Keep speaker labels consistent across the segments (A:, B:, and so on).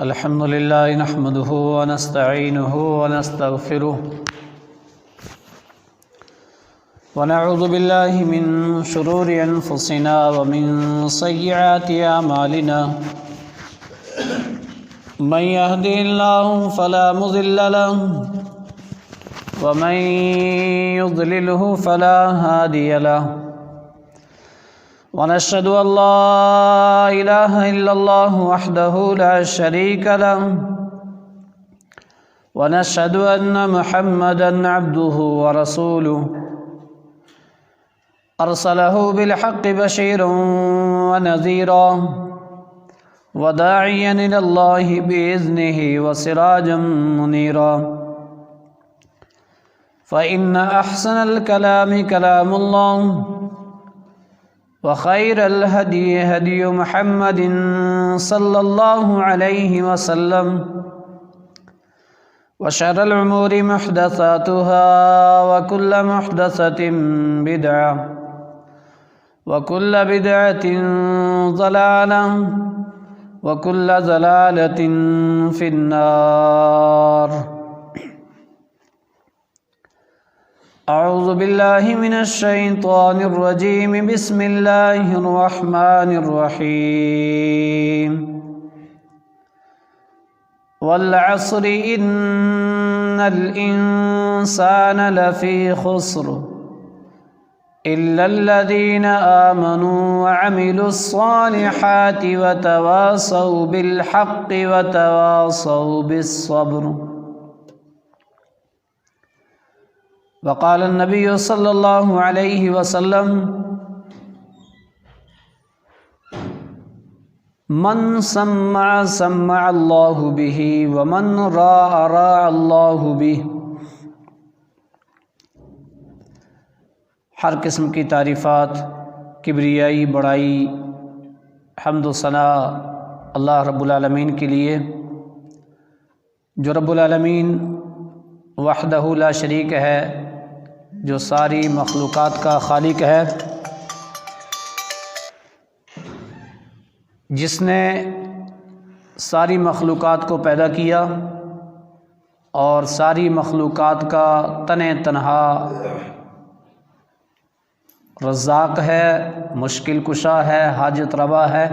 A: الحمد لله نحمده ونستعينه ونستغفره ونعوذ بالله من شرور أنفسنا ومن سيئات أعمالنا من يهده الله فلا مضل له ومن يضلله فلا هادي له ونشهد أن لا إله إلا الله وحده لا شريك له ونشهد أن محمدًا عبده ورسوله أرسله بالحق بشيرا ونذيرا وداعيا إلى الله بإذنه وسراجا منيرا فإن أحسن الكلام كلام الله وخير الهدي هدي محمد صلى الله عليه وسلم وشر الأمور محدثاتها وكل محدثة بدعة وكل بدعة ضلالة وكل ضلالة في النار. أعوذ بالله من الشيطان الرجيم. بسم الله الرحمن الرحيم. والعصر إن الإنسان لفي خسر إلا الذين آمنوا وعملوا الصالحات وتواصوا بالحق وتواصوا بالصبر. وقال النبي صلى الله عليه وسلم من سمع سمع الله به ومن راع راع الله به. ہر قسم کی تعریفات، کبریائی، بڑائی، حمد و ثنا اللہ رب العالمین کے لیے، جو رب العالمین وحدہ لا شریک ہے، جو ساری مخلوقات کا خالق ہے، جس نے ساری مخلوقات کو پیدا کیا اور ساری مخلوقات کا تنہا رزاق ہے، مشکل کشا ہے، حاجت روا ہے،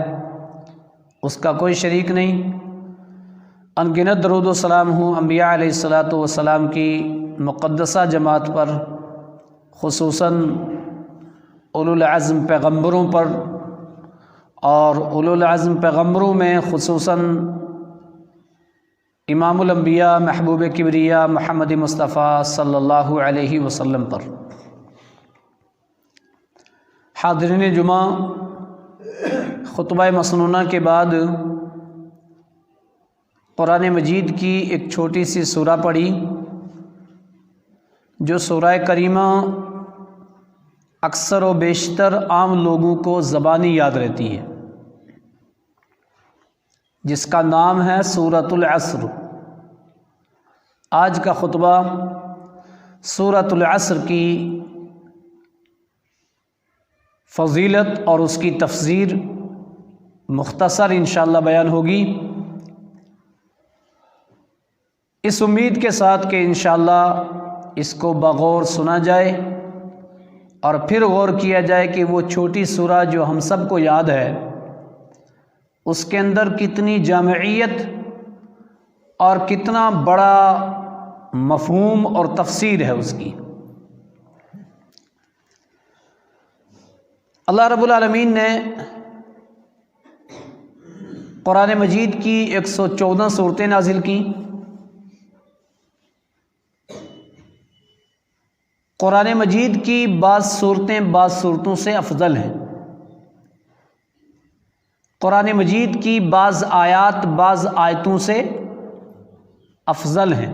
A: اس کا کوئی شریک نہیں. ان گنت درود و سلام ہوں انبیاء علیہ الصلاۃ والسلام کی مقدسہ جماعت پر، خصوصاً اولو العزم پیغمبروں پر، اور اولو العزم پیغمبروں میں خصوصاً امام الانبیاء محبوب کبریا محمد مصطفیٰ صلی اللہ علیہ وسلم پر. حاضرین جمعہ، خطبہ مسنونہ کے بعد قرآن مجید کی ایک چھوٹی سی سورہ پڑھی، جو سورہ کریمہ اکثر و بیشتر عام لوگوں کو زبانی یاد رہتی ہے، جس کا نام ہے سورۃ العصر. آج کا خطبہ سورۃ العصر کی فضیلت اور اس کی تفسیر مختصر انشاءاللہ بیان ہوگی، اس امید کے ساتھ کہ انشاءاللہ اس کو بغور سنا جائے اور پھر غور کیا جائے کہ وہ چھوٹی سورہ جو ہم سب کو یاد ہے، اس کے اندر کتنی جامعیت اور کتنا بڑا مفہوم اور تفسیر ہے اس کی. اللہ رب العالمین نے قرآن مجید کی 114 صورتیں نازل کی. قرآن مجید کی بعض صورتیں بعض صورتوں سے افضل ہیں. قرآن مجید کی بعض آیات بعض آیتوں سے افضل ہیں.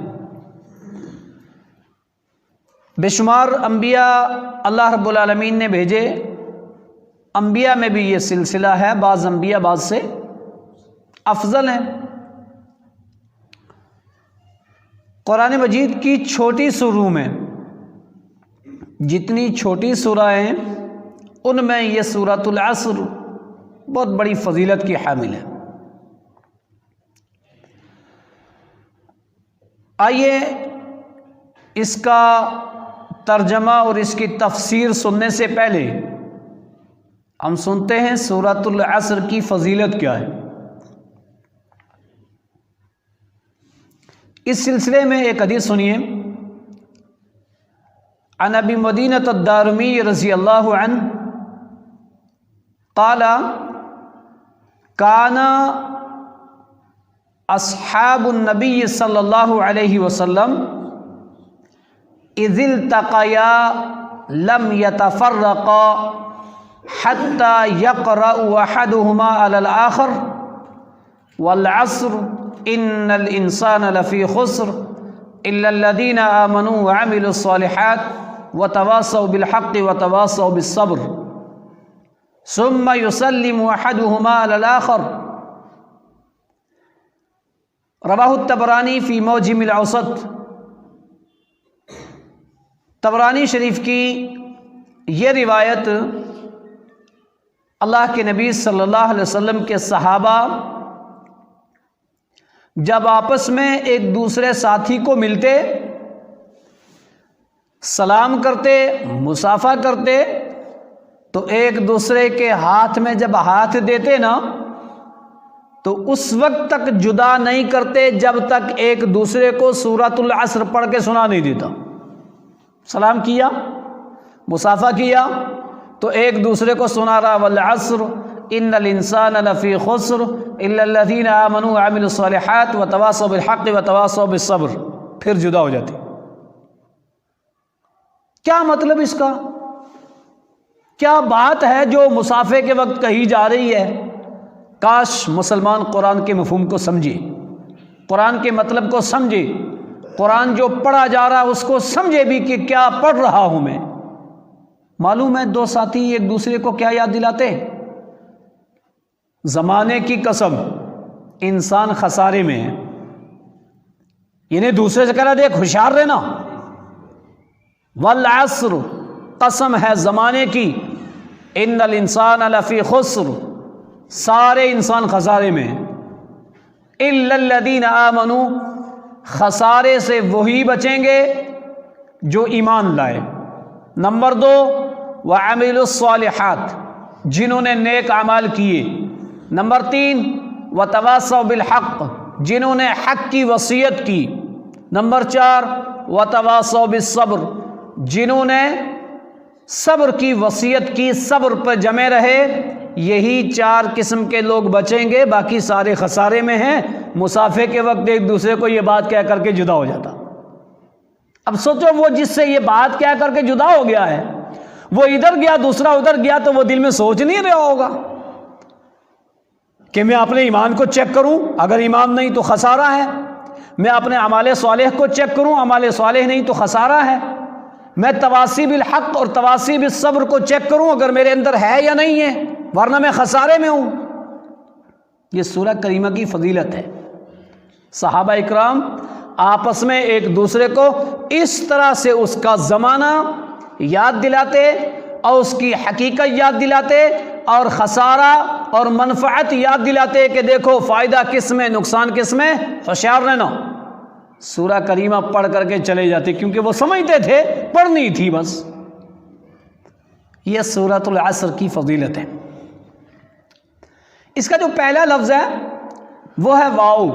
A: بے شمار انبیاء اللہ رب العالمین نے بھیجے، انبیاء میں بھی یہ سلسلہ ہے، بعض انبیاء بعض سے افضل ہیں. قرآن مجید کی چھوٹی سوروں میں، جتنی چھوٹی سورہ ہیں ان میں یہ سورۃ العصر بہت بڑی فضیلت کی حامل ہے. آئیے اس کا ترجمہ اور اس کی تفسیر سننے سے پہلے ہم سنتے ہیں سورۃ العصر کی فضیلت کیا ہے۔ اس سلسلے میں ایک حدیث سنیے، عن ابی مدینۃ الدارمی رضی اللہ عنہ قال کان اصحاب النبی صلی اللہ علیہ وسلم اذ التقیا لم يتفرقا حتى يقرأ احدهما على الآخر والعصر ان الانسان لفی خسر الا الذين آمنوا وعملوا الصالحات وتواصوا بالحق وتواصوا بالصبر ثم يسلم احدهما على الآخر۔ رواہ الطبرانی فی معجم الاوسط۔ طبرانی شریف کی یہ روایت اللہ کے نبی صلی اللہ علیہ وسلم کے صحابہ جب آپس میں ایک دوسرے ساتھی کو ملتے، سلام کرتے، مصافحہ کرتے، تو ایک دوسرے کے ہاتھ میں جب ہاتھ دیتے نا تو اس وقت تک جدا نہیں کرتے جب تک ایک دوسرے کو سورۃ العصر پڑھ کے سنا نہیں دیتا۔ سلام کیا، مصافحہ کیا تو ایک دوسرے کو سنا رہا والعصر ان الانسان لفی خسر الا الذین آمنوا وعملوا الصالحات وتواصوا بالحق وتواصوا بالصبر، پھر جدا ہو جاتے۔ کیا مطلب اس کا؟ کیا بات ہے جو مصافحے کے وقت کہی جا رہی ہے؟ کاش مسلمان قرآن کے مفہوم کو سمجھے، قرآن کے مطلب کو سمجھے، قرآن جو پڑھا جا رہا ہے اس کو سمجھے بھی کہ کیا پڑھ رہا ہوں میں۔ معلوم ہے دو ساتھی ایک دوسرے کو کیا یاد دلاتے؟ زمانے کی قسم انسان خسارے میں ہے، یعنی دوسرے سے کہہ رہا دیکھ ہوشیار رہنا، والعصر قسم ہے زمانے کی، ان الانسان لفی خسر سارے انسان خسارے میں ہیں، الا الذین آمنوا خسارے سے وہی بچیں گے جو ایمان لائے۔ نمبر 2 وعملوا الصالحات جنہوں نے نیک اعمال کیے۔ نمبر 3 وتواصوا بالحق جنہوں نے حق کی وصیت کی۔ نمبر 4 وتواصوا بالصبر جنہوں نے صبر کی وصیت کی، صبر پہ جمے رہے۔ یہی 4 قسم کے لوگ بچیں گے، باقی سارے خسارے میں ہیں۔ مصافحے کے وقت ایک دوسرے کو یہ بات کہہ کر کے جدا ہو جاتا۔ اب سوچو وہ جس سے یہ بات کہہ کر کے جدا ہو گیا ہے، وہ ادھر گیا دوسرا ادھر گیا، تو وہ دل میں سوچ نہیں رہا ہوگا کہ میں اپنے ایمان کو چیک کروں، اگر ایمان نہیں تو خسارہ ہے، میں اپنے اعمال صالح کو چیک کروں، اعمال صالح نہیں تو خسارہ ہے، میں تواصی بالحق اور تواصی بالصبر کو چیک کروں اگر میرے اندر ہے یا نہیں ہے، ورنہ میں خسارے میں ہوں۔ یہ سورہ کریمہ کی فضیلت ہے۔ صحابہ اکرام آپس میں ایک دوسرے کو اس طرح سے اس کا زمانہ یاد دلاتے اور اس کی حقیقت یاد دلاتے اور خسارہ اور منفعت یاد دلاتے کہ دیکھو فائدہ کس میں، نقصان کس میں، ہوشیار رہنا۔ سورہ کریمہ پڑھ کر کے چلے جاتے کیونکہ وہ سمجھتے تھے پڑھنی تھی بس۔ یہ سورۃ العصر کی فضیلت ہے۔ اس کا جو پہلا لفظ ہے وہ ہے واو،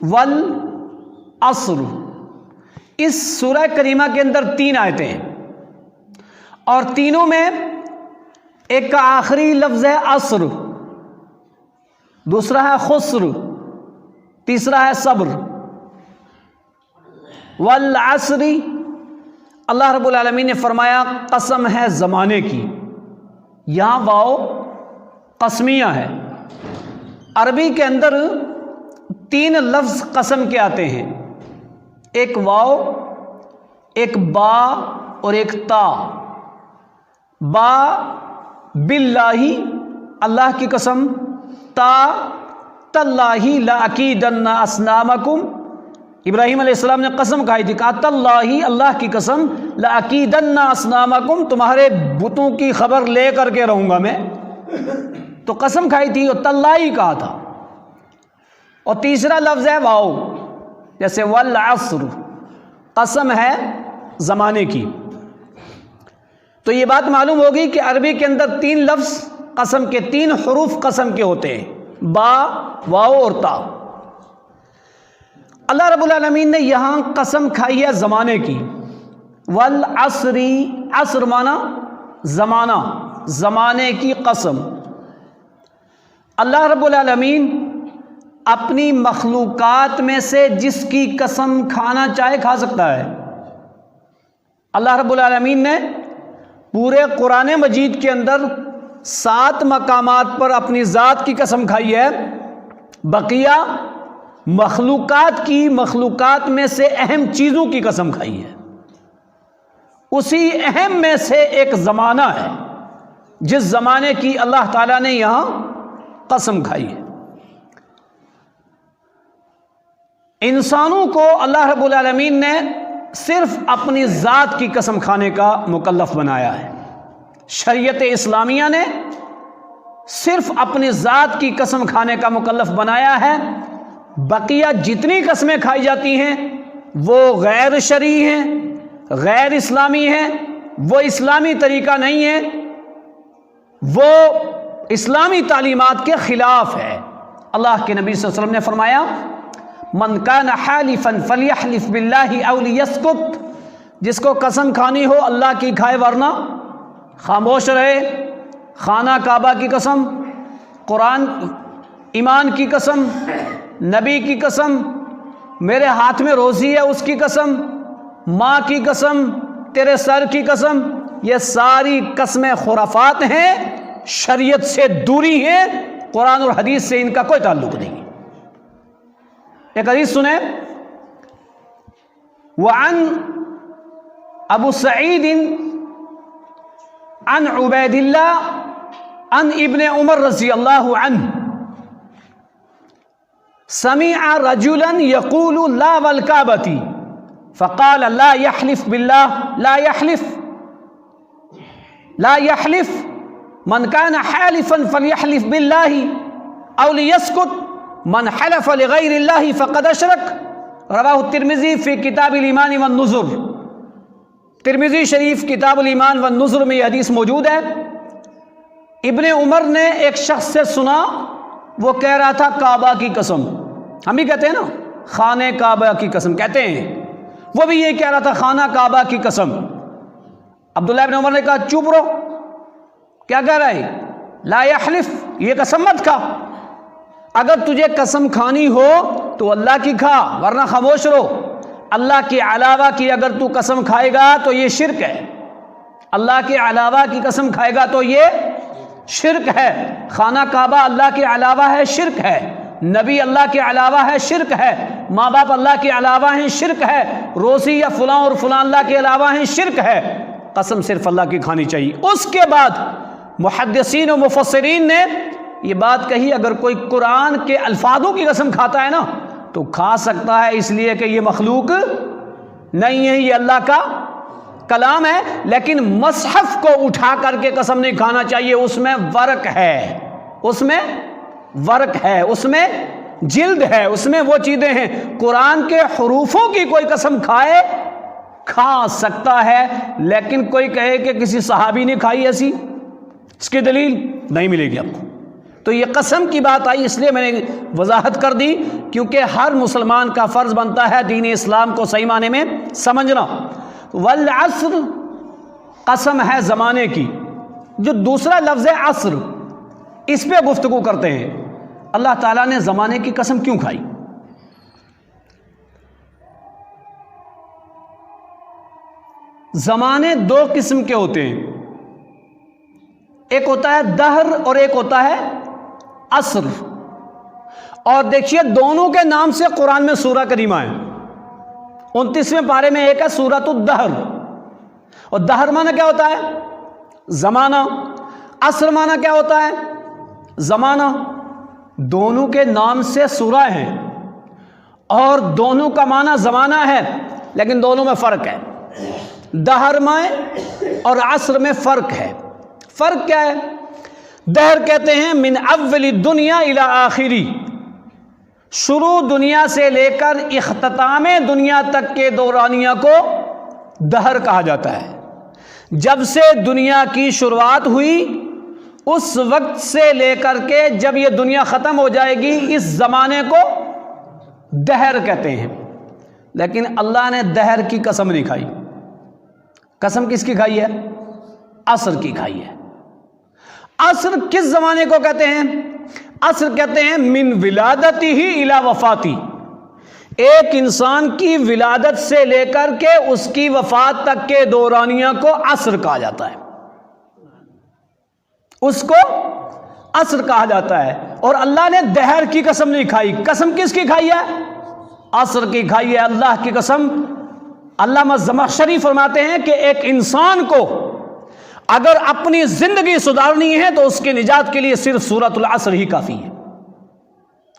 A: والعصر۔ اس سورہ کریمہ کے اندر 3 آیتیں ہیں اور تینوں میں ایک کا آخری لفظ ہے عصر، دوسرا ہے خسر، تیسرا ہے صبر۔ والعصر اللہ رب العالمین نے فرمایا قسم ہے زمانے کی۔ یہاں واو قسمیہ ہے۔ عربی کے اندر 3 لفظ قسم کے آتے ہیں، ایک واو، ایک با اور ایک تا۔ با باللہ اللہ کی قسم، تا تاللہ لاکیدن اصنامکم، ابراہیم علیہ السلام نے قسم کھائی تھی، کہا تاللہ اللہ کی قسم، لاکیدن اصنامکم تمہارے بتوں کی خبر لے کر کے رہوں گا میں، تو قسم کھائی تھی اور تاللہ کہا تھا۔ اور تیسرا لفظ ہے واو، جیسے والعصر قسم ہے زمانے کی، تو یہ بات معلوم ہوگی کہ عربی کے اندر 3 لفظ قسم کے، 3 حروف قسم کے ہوتے ہیں، با، واو اور تا۔ اللہ رب العالمین نے یہاں قسم کھائی ہے زمانے کی، والعصر، عصر مانا زمانہ، زمانے کی قسم۔ اللہ رب العالمین اپنی مخلوقات میں سے جس کی قسم کھانا چاہے کھا سکتا ہے۔ اللہ رب العالمین نے پورے قرآن مجید کے اندر 7 مقامات پر اپنی ذات کی قسم کھائی ہے، بقیہ مخلوقات میں سے اہم چیزوں کی قسم کھائی ہے۔ اسی اہم میں سے ایک زمانہ ہے جس زمانے کی اللہ تعالیٰ نے یہاں قسم کھائی ہے۔ انسانوں کو اللہ رب العالمین نے صرف اپنی ذات کی قسم کھانے کا مکلف بنایا ہے۔ شریعت اسلامیہ نے صرف اپنی ذات کی قسم کھانے کا مکلف بنایا ہے، بقیہ جتنی قسمیں کھائی جاتی ہیں وہ غیر شرعی ہیں، غیر اسلامی ہیں، وہ اسلامی طریقہ نہیں ہے، وہ اسلامی تعلیمات کے خلاف ہے۔ اللہ کے نبی صلی اللہ علیہ وسلم نے فرمایا من کان حالفا فلیحلف باللہ او لیسکت، جس کو قسم کھانی ہو اللہ کی کھائے ورنہ خاموش رہے۔ خانہ کعبہ کی قسم، قرآن ایمان کی قسم، نبی کی قسم، میرے ہاتھ میں روزی ہے اس کی قسم، ماں کی قسم، تیرے سر کی قسم، یہ ساری قسمیں خرافات ہیں، شریعت سے دوری ہیں، قرآن اور حدیث سے ان کا کوئی تعلق نہیں۔ ایک حدیث سنیں، وعن ابو سعید عن عبید اللہ عن ابن عمر رضی اللہ عنہ سمع رجلا يقول لا والكعبة فقال لا يحلف بالله لا يحلف من كان حالفا فليحلف بالله او ليسكت من حلف لغير الله فقد اشرك۔ رواہ الترمذی فی کتاب الایمان والنذر، ترمذی شریف کتاب الایمان والنذر میں یہ حدیث موجود ہے۔ ابن عمر نے ایک شخص سے سنا، وہ کہہ رہا تھا کعبہ کی قسم، ہم بھی کہتے ہیں نا خانہ کعبہ کی قسم کہتے ہیں، وہ بھی یہ کہہ رہا تھا خانہ کعبہ کی قسم۔ عبداللہ ابن عمر نے کہا چپ رہو، کیا کہہ رہا ہے؟ لا یحلف، یہ قسم مت کھا، اگر تجھے قسم کھانی ہو تو اللہ کی کھا ورنہ خاموش رہو۔ اللہ کے علاوہ کی اگر تو قسم کھائے گا تو یہ شرک ہے، اللہ کے علاوہ کی قسم کھائے گا تو یہ شرک ہے۔ خانہ کعبہ اللہ کے علاوہ ہے، شرک ہے۔ نبی اللہ کے علاوہ ہے، شرک ہے۔ ماں باپ اللہ کے علاوہ ہیں، شرک ہے۔ روزی یا فلاں اور فلاں اللہ کے علاوہ ہیں، شرک ہے۔ قسم صرف اللہ کی کھانی چاہیے۔ اس کے بعد محدثین و مفسرین نے یہ بات کہی، اگر کوئی قرآن کے الفاظوں کی قسم کھاتا ہے نا تو کھا سکتا ہے، اس لیے کہ یہ مخلوق نہیں ہے، یہ اللہ کا کلام ہے، لیکن مصحف کو اٹھا کر کے قسم نہیں کھانا چاہیے، اس میں ورق ہے، اس میں ورق ہے، اس میں جلد ہے، اس میں وہ چیزیں ہیں۔ قرآن کے حروفوں کی کوئی قسم کھائے کھا سکتا ہے، لیکن کوئی کہے کہ کسی صحابی نے کھائی ایسی، اس کی دلیل نہیں ملے گی آپ کو۔ تو یہ قسم کی بات آئی، اس لیے میں نے وضاحت کر دی، کیونکہ ہر مسلمان کا فرض بنتا ہے دین اسلام کو صحیح معنی میں سمجھنا۔ والعصر قسم ہے زمانے کی۔ جو دوسرا لفظ ہے عصر، اس پہ گفتگو کرتے ہیں، اللہ تعالیٰ نے زمانے کی قسم کیوں کھائی؟ زمانے 2 قسم کے ہوتے ہیں، ایک ہوتا ہے دہر اور ایک ہوتا ہے عصر، اور دیکھیے دونوں کے نام سے قرآن میں سورہ کریمہ ہے۔ 29ویں پارے میں ایک ہے سورۃ الدہر، اور دہر معنی کیا ہوتا ہے؟ زمانہ۔ عصر معنی کیا ہوتا ہے؟ زمانہ۔ دونوں کے نام سے سورہ ہیں اور دونوں کا معنی زمانہ ہے، لیکن دونوں میں فرق ہے۔ دہر میں اور عصر میں فرق ہے۔ فرق کیا ہے؟ دہر کہتے ہیں من اول الدنیا الی آخری، شروع دنیا سے لے کر اختتام دنیا تک کے دورانیہ کو دہر کہا جاتا ہے۔ جب سے دنیا کی شروعات ہوئی اس وقت سے لے کر کے جب یہ دنیا ختم ہو جائے گی اس زمانے کو دہر کہتے ہیں۔ لیکن اللہ نے دہر کی قسم نہیں کھائی۔ قسم کس کی کھائی ہے؟ عصر کی کھائی ہے۔ عصر کس زمانے کو کہتے ہیں؟ عصر کہتے ہیں من ولادتی ہی الی وفاتی، ایک انسان کی ولادت سے لے کر کے اس کی وفات تک کے دورانیہ کو عصر کہا جاتا ہے، اس کو عصر کہا جاتا ہے۔ اور اللہ نے دہر کی قسم نہیں کھائی۔ قسم کس کی کھائی ہے؟ عصر کی کھائی ہے، اللہ کی قسم۔ علامہ زمخشری فرماتے ہیں کہ ایک انسان کو اگر اپنی زندگی سدھارنی ہے تو اس کی نجات کے لیے صرف سورۃ العصر ہی کافی ہے۔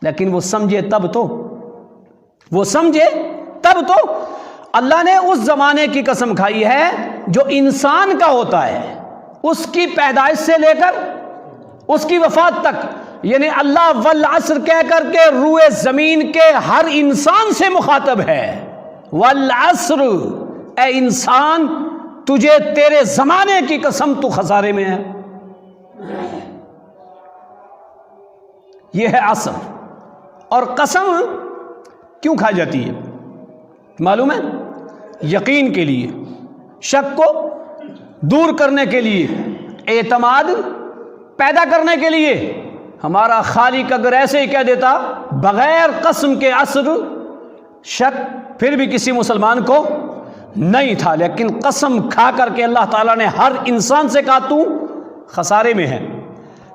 A: لیکن وہ سمجھے تب تو، وہ سمجھے تب تو۔ اللہ نے اس زمانے کی قسم کھائی ہے جو انسان کا ہوتا ہے، اس کی پیدائش سے لے کر اس کی وفات تک، یعنی اللہ والعصر کہہ کر کے روئے زمین کے ہر انسان سے مخاطب ہے۔ والعصر، اے انسان تجھے تیرے زمانے کی قسم تو خسارے میں ہے۔ یہ ہے عصر۔ اور قسم کیوں کھائی جاتی ہے معلوم ہے؟ یقین کے لیے، شک کو دور کرنے کے لیے، اعتماد پیدا کرنے کے لیے۔ ہمارا خالق اگر ایسے ہی کہہ دیتا بغیر قسم کے عصر، شک پھر بھی کسی مسلمان کو نہیں تھا، لیکن قسم کھا کر کے اللہ تعالیٰ نے ہر انسان سے کہا تو خسارے میں ہے۔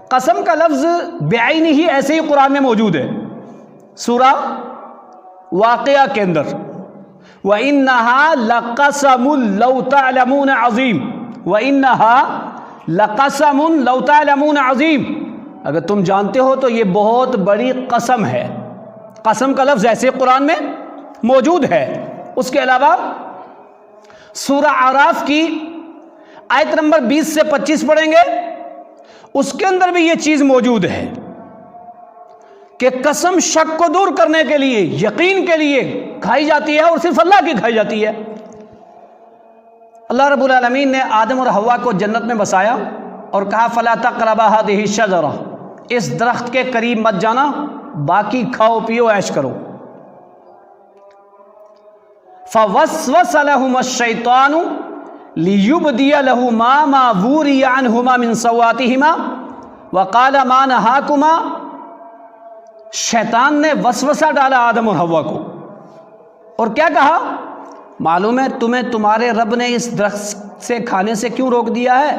A: قسم کا لفظ بعینہ ہی ایسے ہی قرآن میں موجود ہے، سورہ واقعہ کے اندر، وَإِنَّهَا لَقَسَمٌ لَوْ تَعْلَمُونَ عَظِيمٌ، وَإِنَّهَا لَقَسَمٌ لَوْ تَعْلَمُونَ عَظِيمٌ، اگر تم جانتے ہو تو یہ بہت بڑی قسم ہے۔ قسم کا لفظ ایسے قرآن میں موجود ہے۔ اس کے علاوہ سورہ اعراف کی آیت نمبر 20 سے 25 پڑھیں گے، اس کے اندر بھی یہ چیز موجود ہے کہ قسم شک کو دور کرنے کے لیے، یقین کے لیے کھائی جاتی ہے، اور صرف اللہ کی کھائی جاتی ہے۔ اللہ رب العالمین نے آدم اور حوا کو جنت میں بسایا اور کہا فَلَا تَقْرَبَا هَٰذِهِ الشَّجَرَةَ، اس درخت کے قریب مت جانا، باقی کھاؤ پیو عیش کرو۔ فَوَسْوَسَ لَهُمَا الشَّيْطَانُ لِيُبْدِيَ لَهُمَا مَا وُورِيَ عَنْهُمَا مِنْ سَوْآتِهِمَا وَقَالَ مَا نَهَاكُمَا، شیطان نے وسوسہ ڈالا آدم اور حوا کو، اور کیا کہا؟ معلوم ہے تمہیں تمہارے رب نے اس درخت سے کھانے سے کیوں روک دیا ہے؟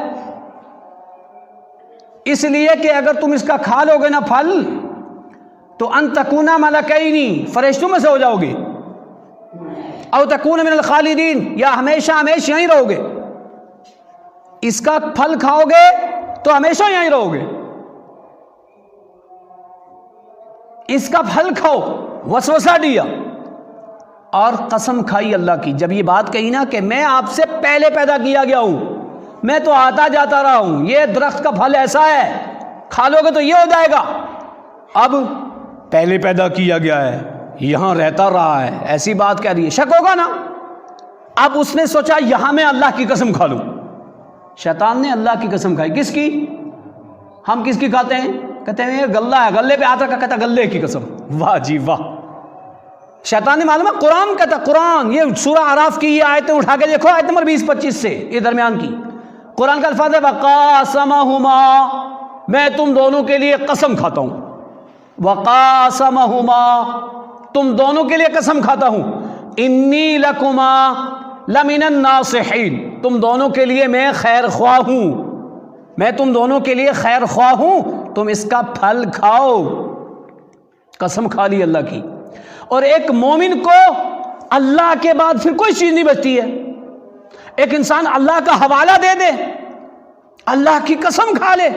A: اس لیے کہ اگر تم اس کا کھا لو گے نا پھل تو ان تکونا ملکینی، فرشتوں میں سے ہو جاؤ گے، او تکون من الخالدین، یا ہمیشہ ہمیشہ یہیں رہو گے۔ اس کا پھل کھاؤ گے تو ہمیشہ یہیں رہو گے، اس کا پھل کھاؤ، وسوسہ دیا اور قسم کھائی اللہ کی۔ جب یہ بات کہی نا کہ میں آپ سے پہلے پیدا کیا گیا ہوں، میں تو آتا جاتا رہا ہوں، یہ درخت کا پھل ایسا ہے کھا لو گے تو یہ ہو جائے گا، اب پہلے پیدا کیا گیا ہے یہاں رہتا رہا ہے، ایسی بات کہہ رہی ہے، شک ہوگا نا۔ اب اس نے سوچا یہاں میں اللہ کی قسم کھا لوں، شیطان نے اللہ کی قسم کھائی۔ کس کی؟ ہم کس کی کھاتے ہیں؟ کہتے ہیں یہ غلہ ہے، غلے پہ ہاتھ رکھا، کہتا غلے کی قسم۔ واہ جی واہ، شیطان نے معلوم ہے قرآن کہتا، قرآن یہ سورہ اعراف کی یہ آیتیں اٹھا کے دیکھو، آیت نمبر 20-25 سے یہ درمیان کی، قرآن کا الفاظ ہے وَقَاسَمَهُمَا، میں تم دونوں کے لیے قسم کھاتا ہوں، وَقَاسَمَهُمَا، تم دونوں کے لیے قسم کھاتا ہوں، اِنِّي لَكُمَا لَمِنَ النَّاصِحِينَ، تم دونوں کے لیے میں خیر خواہ ہوں، میں تم دونوں کے لیے خیر خواہ ہوں، تم اس کا پھل کھاؤ۔ قسم کھا لی اللہ کی۔ اور ایک مومن کو اللہ کے بعد پھر کوئی چیز نہیں بچتی ہے۔ ایک انسان اللہ کا حوالہ دے دے، اللہ کی قسم کھا لے،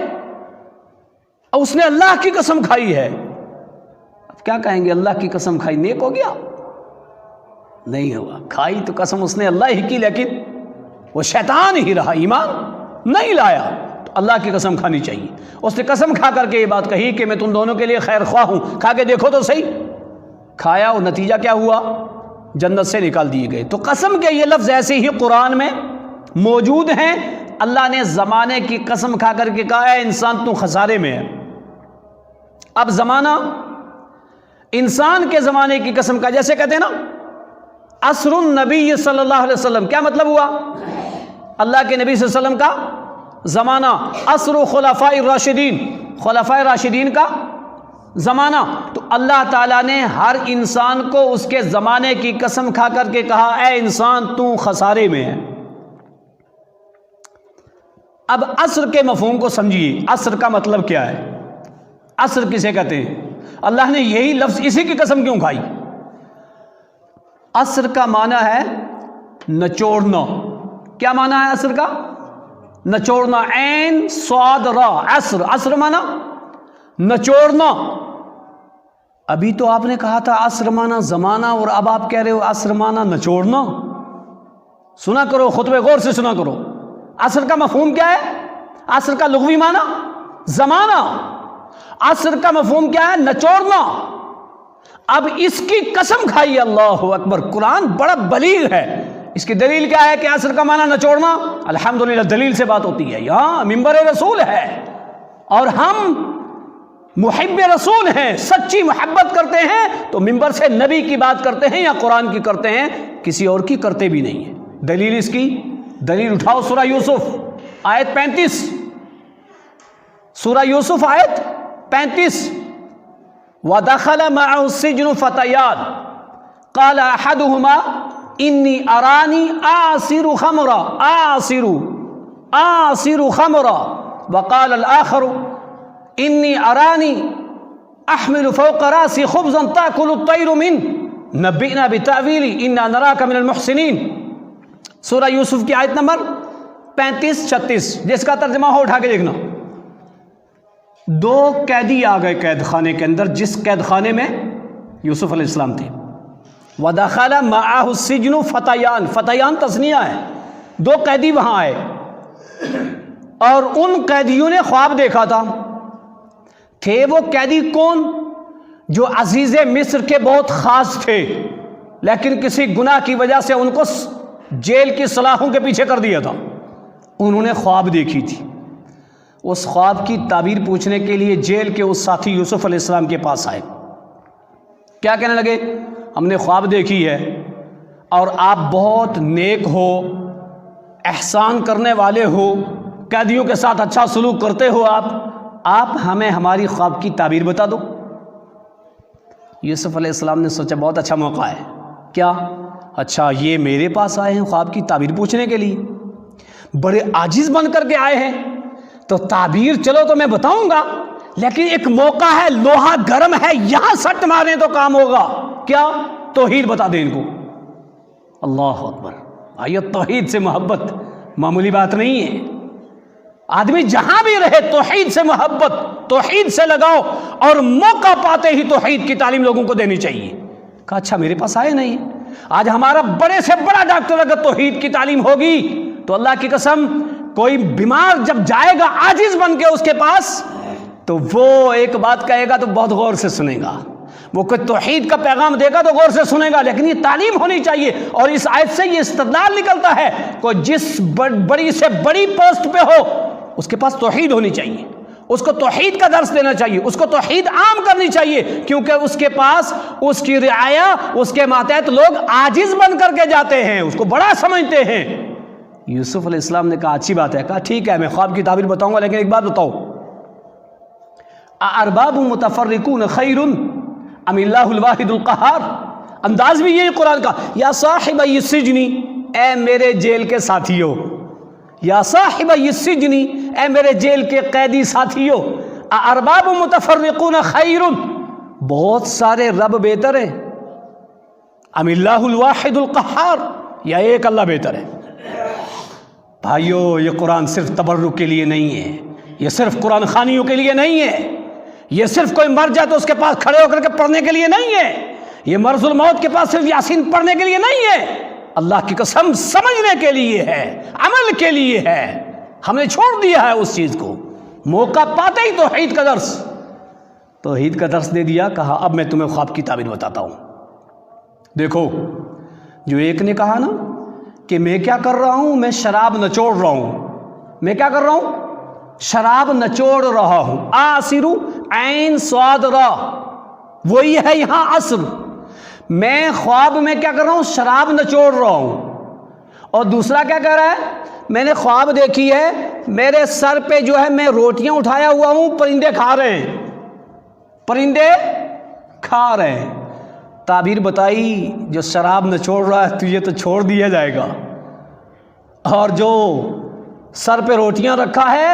A: اور اس نے اللہ کی قسم کھائی ہے، اب کیا کہیں گے؟ اللہ کی قسم کھائی، نیک ہو گیا؟ نہیں ہوا، کھائی تو قسم اس نے اللہ ہی کی، لیکن وہ شیطان ہی رہا، ایمان نہیں لایا، تو اللہ کی قسم کھانی چاہیے۔ اس نے قسم کھا کر کے یہ بات کہی کہ میں تم دونوں کے لیے خیر خواہ ہوں، کھا کے دیکھو تو صحیح، کھایا اور نتیجہ کیا ہوا؟ جنت سے نکال دیے گئے۔ تو قسم کے یہ لفظ ایسے ہی قرآن میں موجود ہیں۔ اللہ نے زمانے کی قسم کھا کر کے کہا ہے انسان تو خسارے میں ہے۔ اب زمانہ انسان کے زمانے کی قسم کا، جیسے کہتے ہیں نا عصر النبی صلی اللہ علیہ وسلم، کیا مطلب ہوا؟ اللہ کے نبی صلی اللہ علیہ وسلم کا زمانہ، عصر خلفاء الراشدین، خلفاء راشدین کا زمانہ۔ تو اللہ تعالیٰ نے ہر انسان کو اس کے زمانے کی قسم کھا کر کے کہا اے انسان تو خسارے میں ہے۔ اب عصر کے مفہوم کو سمجھیے، عصر کا مطلب کیا ہے؟ عصر کسے کہتے ہیں؟ اللہ نے یہی لفظ اسی کی قسم کیوں کھائی؟ عصر کا معنی ہے نچوڑنا۔ کیا معنی ہے عصر کا؟ نچوڑنا، عین صاد را، عصر، عصر معنی نچوڑنا۔ ابھی تو آپ نے کہا تھا عصر معنی زمانہ، اور اب آپ کہہ رہے ہو عصر معنی نچوڑنا۔ سنا کرو، خطبے غور سے سنا کرو۔ عصر کا مفہوم کیا ہے؟ عصر کا لغوی معنی زمانہ، عصر کا مفہوم کیا ہے؟ نچوڑنا۔ اب اس کی قسم کھائی، اللہ اکبر، قرآن بڑا بلیغ ہے۔ اس کی دلیل کیا ہے کہ عصر کا معنی نچوڑنا؟ الحمدللہ دلیل سے بات ہوتی ہے، یہاں منبر رسول ہے اور ہم محب رسول ہیں، سچی محبت کرتے ہیں تو منبر سے نبی کی بات کرتے ہیں یا قرآن کی کرتے ہیں، کسی اور کی کرتے بھی نہیں ہیں۔ دلیل اس کی، دلیل اٹھاؤ سورہ یوسف آیت 35، سورہ یوسف آیت 35، وَدَخَلَ مَعَهُ السِّجْنُ فَتَيَانِ قَالَ أَحَدُهُمَا إِنِّي أَرَانِي أَعْصِرُ خَمْرًا وَقَالَ الْآخَرُ إِنِّي أَرَانِي أَحْمِلُ فَوْقَ رَأْسِي خُبْزًا تَأْكُلُ الطَّيْرُ مِنْهُ نَبِّئْنَا بِتَأْوِيلِهِ إِنَّا نَرَاكَ مِنَ الْمُحْسِنِينَ۔ سورہ یوسف کی آیت نمبر 35-36، جس کا ترجمہ ہو اٹھا کے دیکھنا۔ دو قیدی آ گئے قید خانے کے اندر، جس قید خانے میں یوسف علیہ السلام تھے۔ وَدَخَلَ مَعَهُ السِّجْنُ فَتَيَانِ، فتیان تثنیہ ہے، دو قیدی وہاں آئے اور ان قیدیوں نے خواب دیکھا تھا۔ تھے وہ قیدی کون؟ جو عزیز مصر کے بہت خاص تھے، لیکن کسی گناہ کی وجہ سے ان کو جیل کی سلاخوں کے پیچھے کر دیا تھا۔ انہوں نے خواب دیکھی تھی۔ اس خواب کی تعبیر پوچھنے کے لیے جیل کے اس ساتھی یوسف علیہ السلام کے پاس آئے۔ کیا کہنے لگے؟ ہم نے خواب دیکھی ہے اور آپ بہت نیک ہو، احسان کرنے والے ہو، قیدیوں کے ساتھ اچھا سلوک کرتے ہو، آپ ہمیں ہماری خواب کی تعبیر بتا دو۔ یوسف علیہ السلام نے سوچا بہت اچھا موقع ہے۔ کیا؟ اچھا یہ میرے پاس آئے ہیں خواب کی تعبیر پوچھنے کے لیے، بڑے عاجز بن کر کے آئے ہیں، تو تعبیر چلو تو میں بتاؤں گا، لیکن ایک موقع ہے، لوہا گرم ہے، یہاں سٹ ماریں تو کام ہوگا۔ کیا؟ توحید بتا دیں ان کو۔ اللہ اکبر، بھائیو توحید سے محبت معمولی بات نہیں ہے۔ آدمی جہاں بھی رہے توحید سے محبت، توحید سے لگاؤ، اور موقع پاتے ہی توحید کی تعلیم لوگوں کو دینی چاہیے۔ کہا اچھا میرے پاس آئے نہیں، آج ہمارا بڑے سے بڑا ڈاکٹر اگر توحید کی تعلیم ہوگی تو اللہ کی قسم کوئی بیمار جب جائے گا عاجز بن کے اس کے پاس، تو وہ ایک بات کہے گا تو بہت غور سے سنے گا، وہ کوئی توحید کا پیغام دے گا تو غور سے سنے گا، لیکن یہ تعلیم ہونی چاہیے۔ اور اس آیت سے یہ استدلال نکلتا ہے کوئی جس بڑی سے بڑی پوسٹ پہ ہو اس کے پاس توحید ہونی چاہیے، اس کو توحید کا درس دینا چاہیے، اس کو توحید عام کرنی چاہیے، کیونکہ اس کے پاس اس کی رعایا، اس کے ماتحت لوگ عاجز بن کر کے جاتے ہیں، اس کو بڑا سمجھتے ہیں۔ یوسف علیہ السلام نے کہا اچھی بات ہے، کہا ٹھیک ہے میں خواب کی تعبیر بتاؤں گا، لیکن ایک بات بتاؤ، ارباب متفرقون خیر ام اللہ الواحد القہار؟ انداز بھی یہ قرآن کا، یا صاحب السجن، اے میرے جیل کے ساتھیوں، یا صاحب السجن، اے میرے جیل کے قیدی ساتھیوں، ارباب متفرقون خیر، بہت سارے رب بہتر ہیں، ام اللہ الواحد القہار، یا ایک اللہ بہتر ہے؟ بھائیو یہ قرآن صرف تبرک کے لیے نہیں ہے، یہ صرف قرآن خوانیوں کے لیے نہیں ہے، یہ صرف کوئی مر جائے تو اس کے پاس کھڑے ہو کر کے پڑھنے کے لیے نہیں ہے، یہ مرض الموت کے پاس صرف یاسین پڑھنے کے لیے نہیں ہے، اللہ کی قسم سمجھنے کے لیے ہے، عمل کے لیے ہے۔ ہم نے چھوڑ دیا ہے اس چیز کو، موقع پاتے ہی توحید کا درس دے دیا، کہا اب میں تمہیں خواب کی تعبیر بتاتا ہوں۔ دیکھو جو ایک نے کہا نا کہ میں کیا کر رہا ہوں، میں شراب نچوڑ رہا ہوں، میں کیا کر رہا ہوں، شراب نچوڑ رہا ہوں، آسرو عین صاد را، وہی ہے یہاں عصر، میں خواب میں کیا کر رہا ہوں، شراب نچوڑ رہا ہوں۔ اور دوسرا کیا کہہ رہا ہے، میں نے خواب دیکھی ہے میرے سر پہ جو ہے میں روٹیاں اٹھایا ہوا ہوں، پرندے کھا رہے ہیں، پرندے کھا رہے ہیں۔ تعبیر بتائی جو شراب نچوڑ رہا ہے تجھے تو چھوڑ دیا جائے گا، اور جو سر پہ روٹیاں رکھا ہے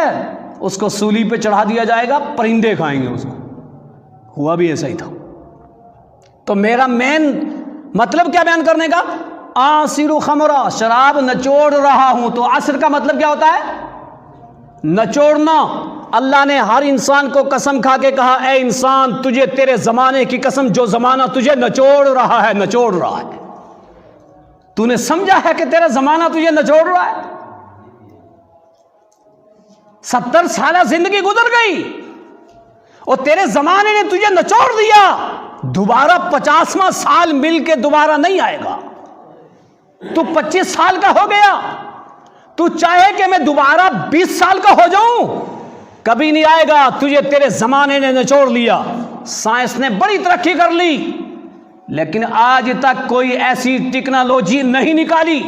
A: اس کو سولی پہ چڑھا دیا جائے گا، پرندے کھائیں گے اس کو۔ ہوا بھی ایسا ہی تھا۔ تو میرا مین مطلب کیا بیان کرنے کا، آسر خمرا، شراب نچوڑ رہا ہوں۔ تو عصر کا مطلب کیا ہوتا ہے، نچوڑنا۔ اللہ نے ہر انسان کو قسم کھا کے کہا، اے انسان تجھے تیرے زمانے کی قسم، جو زمانہ تجھے نچوڑ رہا ہے، نچوڑ رہا ہے۔ تو نے سمجھا ہے کہ تیرا زمانہ تجھے نچوڑ رہا ہے؟ 70 سالہ زندگی گزر گئی اور تیرے زمانے نے تجھے نچوڑ دیا، دوبارہ 50واں سال مل کے دوبارہ نہیں آئے گا۔ تو 25 سال کا ہو گیا، تو چاہے کہ میں دوبارہ 20 سال کا ہو جاؤں، کبھی نہیں آئے گا، تجھے تیرے زمانے نے نچوڑ لیا۔ سائنس نے بڑی ترقی کر لی، لیکن آج تک کوئی ایسی ٹیکنالوجی نہیں نکالی،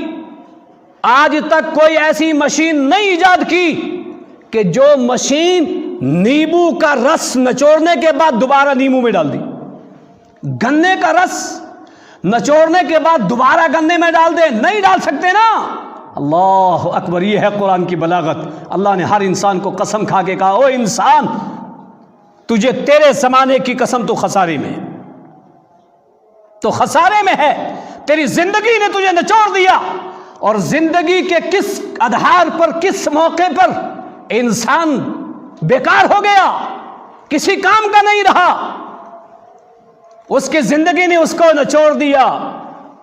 A: آج تک کوئی ایسی مشین نہیں ایجاد کی کہ جو مشین نیمبو کا رس نچوڑنے کے بعد دوبارہ نیمبو میں ڈال دی، گنے کا رس نچوڑنے کے بعد دوبارہ گنے میں ڈال دے، نہیں ڈال سکتے نا۔ اللہ اکبر، یہ ہے قرآن کی بلاغت۔ اللہ نے ہر انسان کو قسم کھا کے کہا، او انسان تجھے تیرے زمانے کی قسم تو خسارے میں، تو خسارے میں ہے، تیری زندگی نے تجھے نچوڑ دیا۔ اور زندگی کے کس آدھار پر، کس موقع پر انسان بیکار ہو گیا، کسی کام کا نہیں رہا، اس کی زندگی نے اس کو نچوڑ دیا۔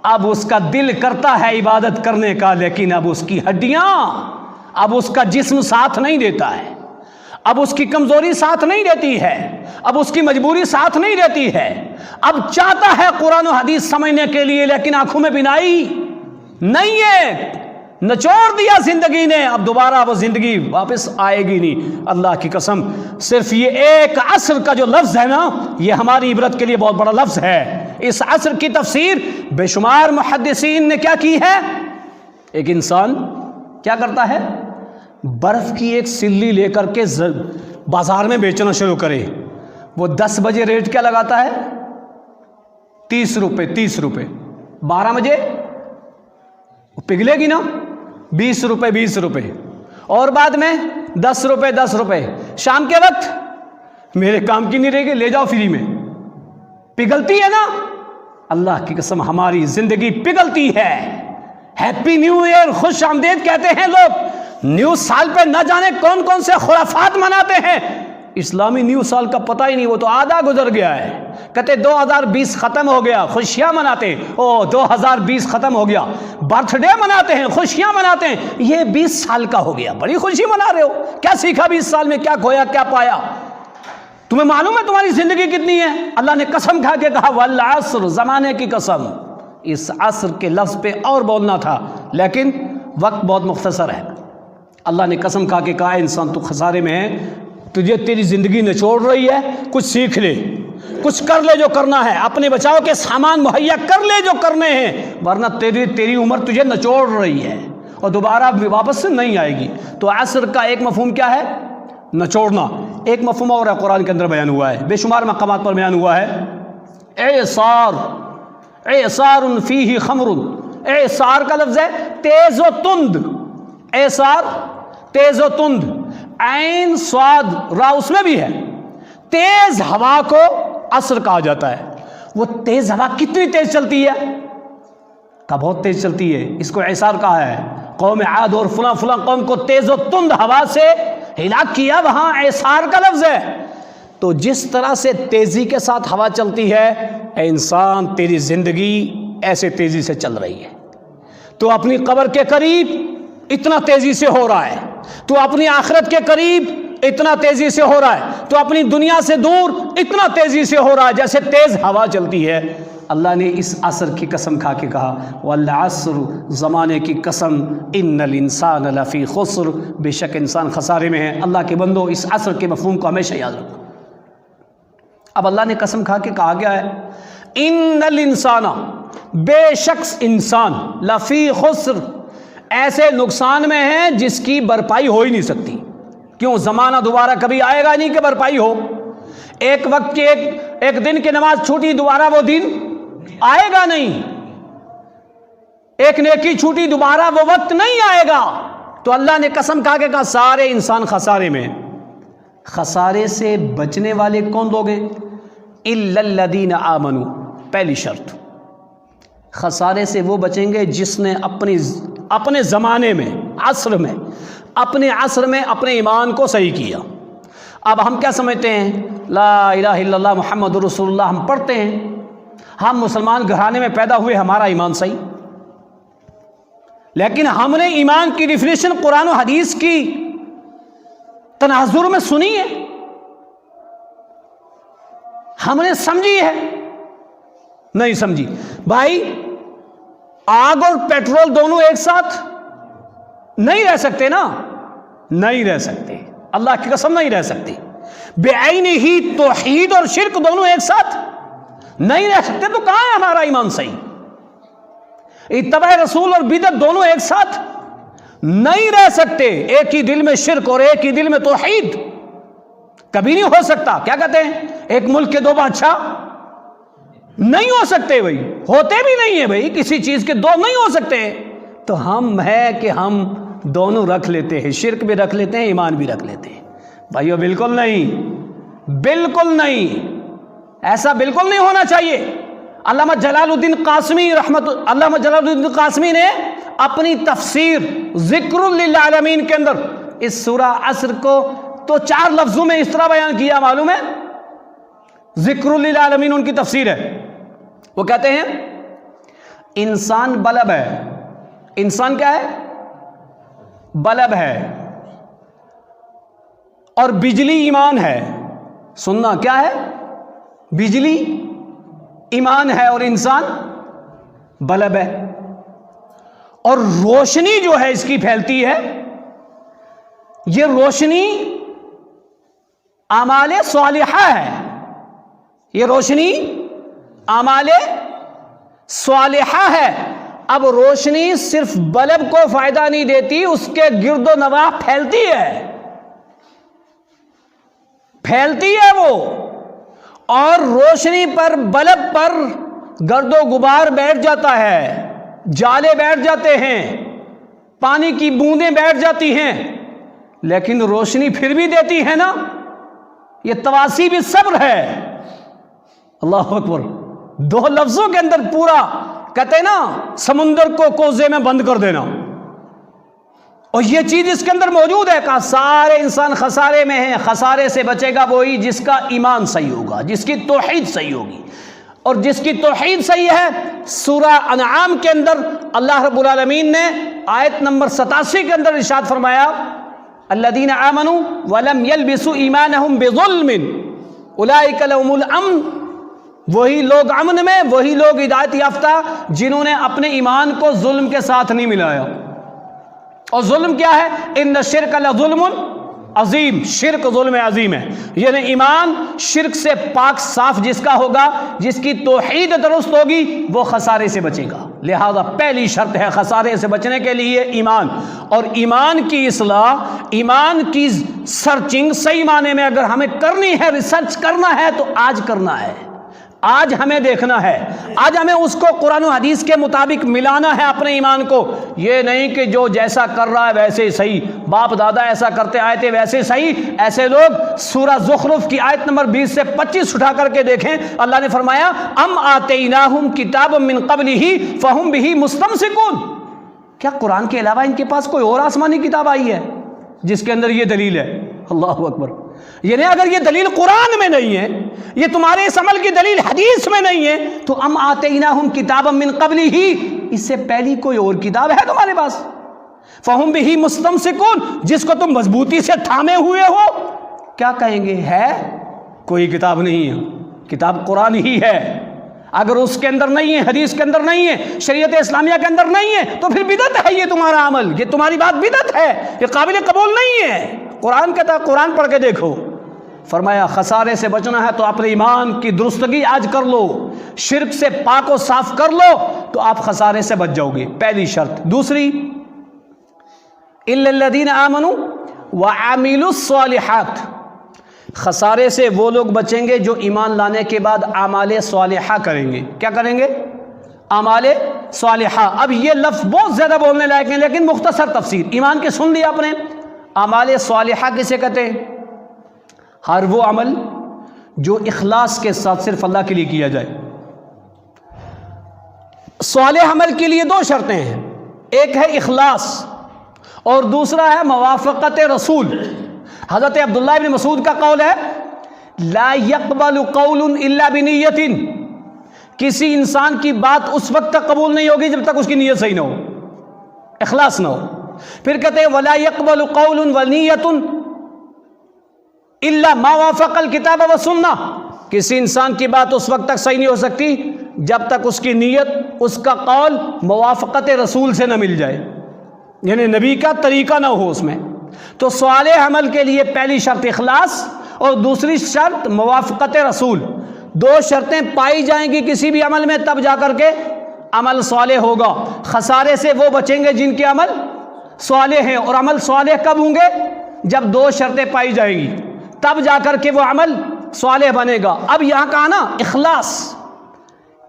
A: اب اس کا دل کرتا ہے عبادت کرنے کا، لیکن اب اس کی ہڈیاں، اب اس کا جسم ساتھ نہیں دیتا ہے، اب اس کی کمزوری ساتھ نہیں دیتی ہے، اب اس کی مجبوری ساتھ نہیں دیتی ہے۔ اب چاہتا ہے قرآن و حدیث سمجھنے کے لیے، لیکن آنکھوں میں بینائی نہیں ہے، نچوڑ دیا زندگی نے، اب دوبارہ وہ زندگی واپس آئے گی نہیں۔ اللہ کی قسم، صرف یہ ایک عصر کا جو لفظ ہے نا، یہ ہماری عبرت کے لیے بہت بڑا لفظ ہے۔ اس عصر کی تفسیر بے شمار محدثین نے کیا کی ہے؟ ایک انسان کیا کرتا ہے، برف کی ایک سلی لے کر کے بازار میں بیچنا شروع کرے، وہ 10 بجے ریٹ کیا لگاتا ہے، 30 روپے 30 روپے، 12 بجے پگھلے گی نا 20 روپے 20 روپے، اور بعد میں 10 روپے 10 روپے، شام کے وقت میرے کام کی نہیں رہے گی، لے جاؤ فری میں، پگھلتی ہے نا۔ اللہ کی قسم ہماری زندگی پگھلتی ہے۔ ہیپی نیو ایئر، خوش آمدید کہتے ہیں لوگ، نیو سال پہ نہ جانے کون کون سے خرافات مناتے ہیں، اسلامی نیو سال کا پتہ ہی نہیں، وہ تو آدھا گزر گیا ہے۔ کہتے 2020 ختم ہو گیا، خوشیاں مناتے ہیں، او 2020 ختم ہو گیا، برتھ ڈے مناتے ہیں، خوشیاں مناتے ہیں، یہ 20 سال کا ہو گیا، بڑی خوشی منا رہے ہو، کیا سیکھا 20 سال میں، کیا کھویا کیا پایا؟ تمہیں معلوم ہے تمہاری زندگی کتنی ہے؟ اللہ نے قسم کھا کے کہا والعصر، زمانے کی قسم۔ اس عصر کے لفظ پہ اور بولنا تھا، لیکن وقت بہت مختصر ہے۔ اللہ نے قسم کھا کے کہا انسان تو خسارے میں ہے، تجھے تیری زندگی نچوڑ رہی ہے، کچھ سیکھ لے، کچھ کر لے جو کرنا ہے، اپنے بچاؤ کے سامان مہیا کر لے جو کرنے ہیں، ورنہ تیری عمر تجھے نچوڑ رہی ہے اور دوبارہ واپس سے نہیں آئے گی۔ تو عصر کا ایک مفہوم کیا ہے؟ نچوڑنا۔ ایک مفہوم اور ہے قرآن کے اندر بیان ہوا ہے، بے شمار مقامات پر بیان ہوا ہے، اعصار، اعصار فیہ خمر۔ اعصار کا لفظ ہے تیز و تند، اعصار تیز و تند، عین صاد را اس میں بھی ہے۔ تیز ہوا کو عصر کہا جاتا ہے۔ وہ تیز ہوا کتنی تیز چلتی ہے؟ کہ بہت تیز چلتی ہے، اس کو اعصار کہا ہے۔ قوم عاد اور فلاں فلاں قوم کو تیز و تند ہوا سے ہلاک کیا، وہاں اعصار کا لفظ ہے۔ تو جس طرح سے تیزی کے ساتھ ہوا چلتی ہے، اے انسان تیری زندگی ایسے تیزی سے چل رہی ہے۔ تو اپنی قبر کے قریب اتنا تیزی سے ہو رہا ہے، تو اپنی آخرت کے قریب اتنا تیزی سے ہو رہا ہے، تو اپنی دنیا سے دور اتنا تیزی سے ہو رہا ہے، جیسے تیز ہوا چلتی ہے۔ اللہ نے اس عصر کی قسم کھا کے کہا والعصر، زمانے کی قسم، ان الانسان لفی خسر، بے شک انسان خسارے میں ہے۔ اللہ کے بندو اس عصر کے مفہوم کو ہمیشہ یاد رکھو۔ اب اللہ نے قسم کھا کے کہا گیا ہے ان الانسان، بے شخص انسان، لفی خسر، ایسے نقصان میں ہے جس کی بھرپائی ہو ہی نہیں سکتی۔ کیوں؟ زمانہ دوبارہ کبھی آئے گا نہیں کہ بھرپائی ہو۔ ایک وقت کی ایک دن کی نماز چھوٹی، دوبارہ وہ دن آئے گا نہیں۔ ایک نیکی چھوٹی، دوبارہ وہ وقت نہیں آئے گا۔ تو اللہ نے قسم کھا کے کہا سارے انسان خسارے میں۔ خسارے سے بچنے والے کون لوگ ہیں؟ الا الذین آمنوا، پہلی شرط، خسارے سے وہ بچیں گے جس نے اپنے زمانے میں، عصر میں، اپنے عصر میں اپنے ایمان کو صحیح کیا۔ اب ہم کیا سمجھتے ہیں؟ لا الہ الا اللہ محمد رسول اللہ ہم پڑھتے ہیں، ہم مسلمان گھرانے میں پیدا ہوئے، ہمارا ایمان صحیح، لیکن ہم نے ایمان کی ڈیفینیشن قرآن و حدیث کی تناظر میں سنی ہے، ہم نے سمجھی ہے؟ نہیں سمجھی۔ بھائی آگ اور پیٹرول دونوں ایک ساتھ نہیں رہ سکتے نا، نہیں رہ سکتے، اللہ کی قسم نہیں رہ سکتے۔ بعینہ توحید اور شرک دونوں ایک ساتھ نہیں رہ سکتے، تو کہاں ہے ہمارا ایمان صحیح؟ اتباع رسول اور بدعت دونوں ایک ساتھ نہیں رہ سکتے۔ ایک ہی دل میں شرک اور ایک ہی دل میں توحید کبھی نہیں ہو سکتا۔ کیا کہتے ہیں؟ ایک ملک کے دو بادشاہ نہیں ہو سکتے بھائی، ہوتے بھی نہیں ہیں بھائی، کسی چیز کے دو نہیں ہو سکتے۔ تو ہم ہے کہ ہم دونوں رکھ لیتے ہیں، شرک بھی رکھ لیتے ہیں، ایمان بھی رکھ لیتے ہیں۔ بھائیو بالکل نہیں، بالکل نہیں، ایسا بالکل نہیں ہونا چاہیے۔ علامہ جلال الدین قاسمی علامہ جلال الدین قاسمی نے اپنی تفسیر ذکر للعالمین کے اندر اس سورہ عصر کو تو 4 لفظوں میں اس طرح بیان کیا، معلوم ہے؟ ذکر للعالمین ان کی تفسیر ہے۔ وہ کہتے ہیں انسان بلب ہے۔ انسان کیا ہے؟ بلب ہے، اور بجلی ایمان ہے۔ سننا، کیا ہے؟ بجلی ایمان ہے اور انسان بلب ہے، اور روشنی جو ہے اس کی پھیلتی ہے، یہ روشنی اعمال صالحہ ہے، یہ روشنی اعمال صالحہ ہے۔ اب روشنی صرف بلب کو فائدہ نہیں دیتی، اس کے گرد و نواح پھیلتی ہے، پھیلتی ہے وہ، اور روشنی پر، بلب پر گرد و غبار بیٹھ جاتا ہے، جالے بیٹھ جاتے ہیں، پانی کی بوندیں بیٹھ جاتی ہیں، لیکن روشنی پھر بھی دیتی ہے نا۔ یہ تواسی بھی صبر ہے۔ اللہ اکبر، 2 لفظوں کے اندر پورا کہتے ہیں نا سمندر کو کوزے میں بند کر دینا، اور یہ چیز اس کے اندر موجود ہے۔ کہا سارے انسان خسارے میں ہیں، خسارے سے بچے گا وہی جس کا ایمان صحیح ہوگا، جس کی توحید صحیح ہوگی، اور جس کی توحید صحیح ہے۔ سورہ انعام کے اندر اللہ رب العالمین نے آیت نمبر 87 کے اندر ارشاد فرمایا الذین آمنوا ولم یلبسوا ایمانہم بظلم اولئک لہم الامن، وہی لوگ امن میں، وہی لوگ ہدایت یافتہ جنہوں نے اپنے ایمان کو ظلم کے ساتھ نہیں ملایا۔ اور ظلم کیا ہے؟ ان الشرک لظلم عظیم، شرک ظلم عظیم ہے۔ یعنی ایمان شرک سے پاک صاف جس کا ہوگا، جس کی توحید درست ہوگی، وہ خسارے سے بچے گا۔ لہذا پہلی شرط ہے خسارے سے بچنے کے لیے ایمان، اور ایمان کی اصلاح، ایمان کی سرچنگ صحیح معنی میں اگر ہمیں کرنی ہے، ریسرچ کرنا ہے، تو آج کرنا ہے، آج ہمیں دیکھنا ہے، آج ہمیں اس کو قرآن و حدیث کے مطابق ملانا ہے اپنے ایمان کو۔ یہ نہیں کہ جو جیسا کر رہا ہے ویسے صحیح، باپ دادا ایسا کرتے آئے تھے ویسے صحیح۔ ایسے لوگ سورہ زخرف کی آیت نمبر 20 سے 25 اٹھا کر کے دیکھیں، اللہ نے فرمایا ام آتیناہم کتابا من قبلہ فہم بہ مستمسکون، کیا قرآن کے علاوہ ان کے پاس کوئی اور آسمانی کتاب آئی ہے جس کے اندر یہ دلیل ہے؟ اللہ اکبر، یعنی اگر یہ دلیل قرآن میں نہیں ہے، یہ تمہارے اس عمل کی دلیل حدیث میں نہیں ہے، تو ام آتیناہم کتابا من قبلہ، اس سے پہلی کوئی اور کتاب ہے تمہارے پاس؟ فہم بہ مستمسکون، جس کو تم مضبوطی سے تھامے ہوئے ہو، کیا کہیں گے؟ ہے کوئی کتاب نہیں ہے، کتاب قرآن ہی ہے۔ اگر اس کے اندر نہیں ہے، حدیث کے اندر نہیں ہے، شریعت اسلامیہ کے اندر نہیں ہے، تو پھر بدعت ہے یہ تمہارا عمل، یہ تمہاری بات بدعت ہے، یہ قابل قبول نہیں ہے۔ قرآن کہتا ہے، قرآن پڑھ کے دیکھو، فرمایا خسارے سے بچنا ہے تو اپنے ایمان کی درستگی آج کر لو، شرک سے پاک و صاف کر لو تو آپ خسارے سے بچ جاؤ گے، پہلی شرط۔ دوسری، الا الذین آمنوا وعملوا الصالحات، خسارے سے وہ لوگ بچیں گے جو ایمان لانے کے بعد اعمال صالحہ کریں گے۔ کیا کریں گے؟ اعمال صالحہ۔ اب یہ لفظ بہت زیادہ بولنے لائق ہیں، لیکن مختصر تفسیر ایمان کی سن لیا آپ نے۔ اعمال صالحہ کسے کہتے ہیں؟ ہر وہ عمل جو اخلاص کے ساتھ صرف اللہ کے لیے کیا جائے۔ صالح عمل کے لیے دو شرطیں ہیں، ایک ہے اخلاص اور دوسرا ہے موافقت رسول۔ حضرت عبداللہ ابن مسعود کا قول ہے، لا يقبل قول الا بنیت، کسی انسان کی بات اس وقت تک قبول نہیں ہوگی جب تک اس کی نیت صحیح نہ ہو، اخلاص نہ ہو۔ پھر کہتے ہیں ولا يقبل قول ونیت الا ما وافق الکتاب والسنہ، کسی انسان کی بات اس وقت تک صحیح نہیں ہو سکتی جب تک اس کی نیت، اس کا قول موافقت رسول سے نہ مل جائے، یعنی نبی کا طریقہ نہ ہو اس میں۔ تو صالح عمل کے لیے پہلی شرط اخلاص اور دوسری شرط موافقت رسول۔ دو شرطیں پائی جائیں گی کسی بھی عمل میں تب جا کر کے عمل صالح ہوگا۔ خسارے سے وہ بچیں گے جن کے عمل صالح ہیں، اور عمل صالح کب ہوں گے؟ جب دو شرطیں پائی جائیں گی تب جا کر کے وہ عمل صالح بنے گا۔ اب یہاں کہا نا اخلاص،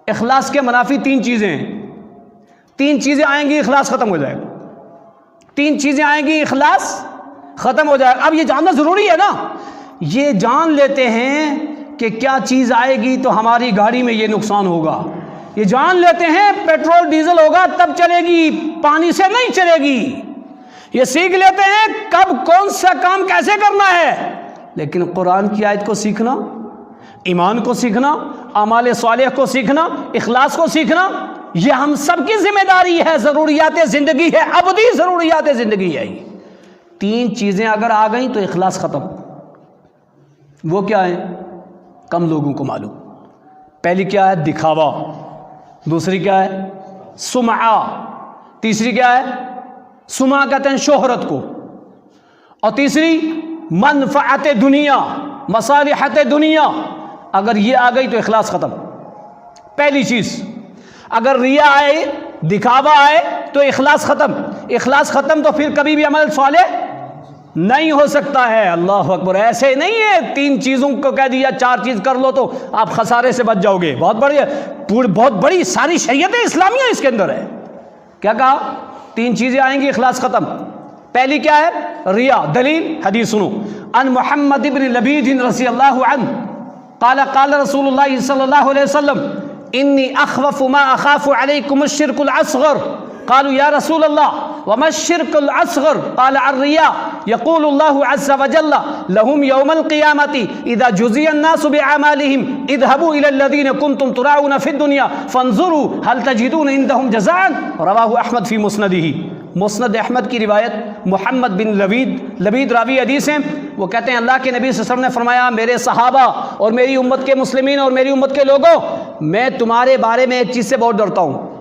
A: اخلاص کے منافی تین چیزیں ہیں، تین چیزیں آئیں گی اخلاص ختم ہو جائے گا، تین چیزیں آئیں گی اخلاص ختم ہو جائے گا۔ اب یہ جاننا ضروری ہے نا، یہ جان لیتے ہیں کہ کیا چیز آئے گی تو ہماری گاڑی میں یہ نقصان ہوگا، یہ جان لیتے ہیں پیٹرول ڈیزل ہوگا تب چلے گی، پانی سے نہیں چلے گی، یہ سیکھ لیتے ہیں کب کون سا کام کیسے کرنا ہے۔ لیکن قرآن کی آیت کو سیکھنا، ایمان کو سیکھنا، اعمال صالح کو سیکھنا، اخلاص کو سیکھنا، یہ ہم سب کی ذمہ داری ہے، ضروریات زندگی ہے، ابدی ضروریات زندگی ہے۔ تین چیزیں اگر آ گئیں تو اخلاص ختم۔ وہ کیا ہے؟ کم لوگوں کو معلوم۔ پہلی کیا ہے؟ دکھاوا، دوسری کیا ہے؟ سمعہ، تیسری کیا ہے؟ سمعہ کہتے ہیں شہرت کو، اور تیسری منفعت دنیا، مصالحت دنیا۔ اگر یہ آ گئی تو اخلاص ختم۔ پہلی چیز اگر ریا آئے، دکھاوا آئے تو اخلاص ختم، اخلاص ختم تو پھر کبھی بھی عمل صالح نہیں ہو سکتا ہے۔ اللہ اکبر، ایسے نہیں ہے تین چیزوں کو کہہ دیا چار چیز کر لو تو آپ خسارے سے بچ جاؤ گے، بہت بڑی ساری شریعت اسلامیہ اس کے اندر ہے۔ کیا کہا؟ تین چیزیں آئیں گی اخلاص ختم۔ پہلی کیا ہے؟ ریا۔ دلیل حدیث سنو، ان محمد بن لبید رضی اللہ عنہ قال قال رسول اللہ صلی اللہ علیہ وسلم انی اخوف ما اخاف علیکم الشرک الاصغر قالوا یا رسول اللہ وما الشرک الاصغر قال الریا یقول اللہ عز وجل لهم یوم القیامت اذا جزی الناس باعمالهم اذهبوا الى الذین کنتم تراؤون فی الدنیا فانظروا هل تجدون عندهم جزاء۔ رواہ احمد فی مسندہ، مسند احمد کی روایت، محمد بن لبید راوی حدیث ہیں، وہ کہتے ہیں اللہ کے نبی صلی اللہ علیہ وسلم نے فرمایا میرے صحابہ اور میری امت کے مسلمین اور میری امت کے لوگوں، میں تمہارے بارے میں ایک چیز سے بہت ڈرتا ہوں۔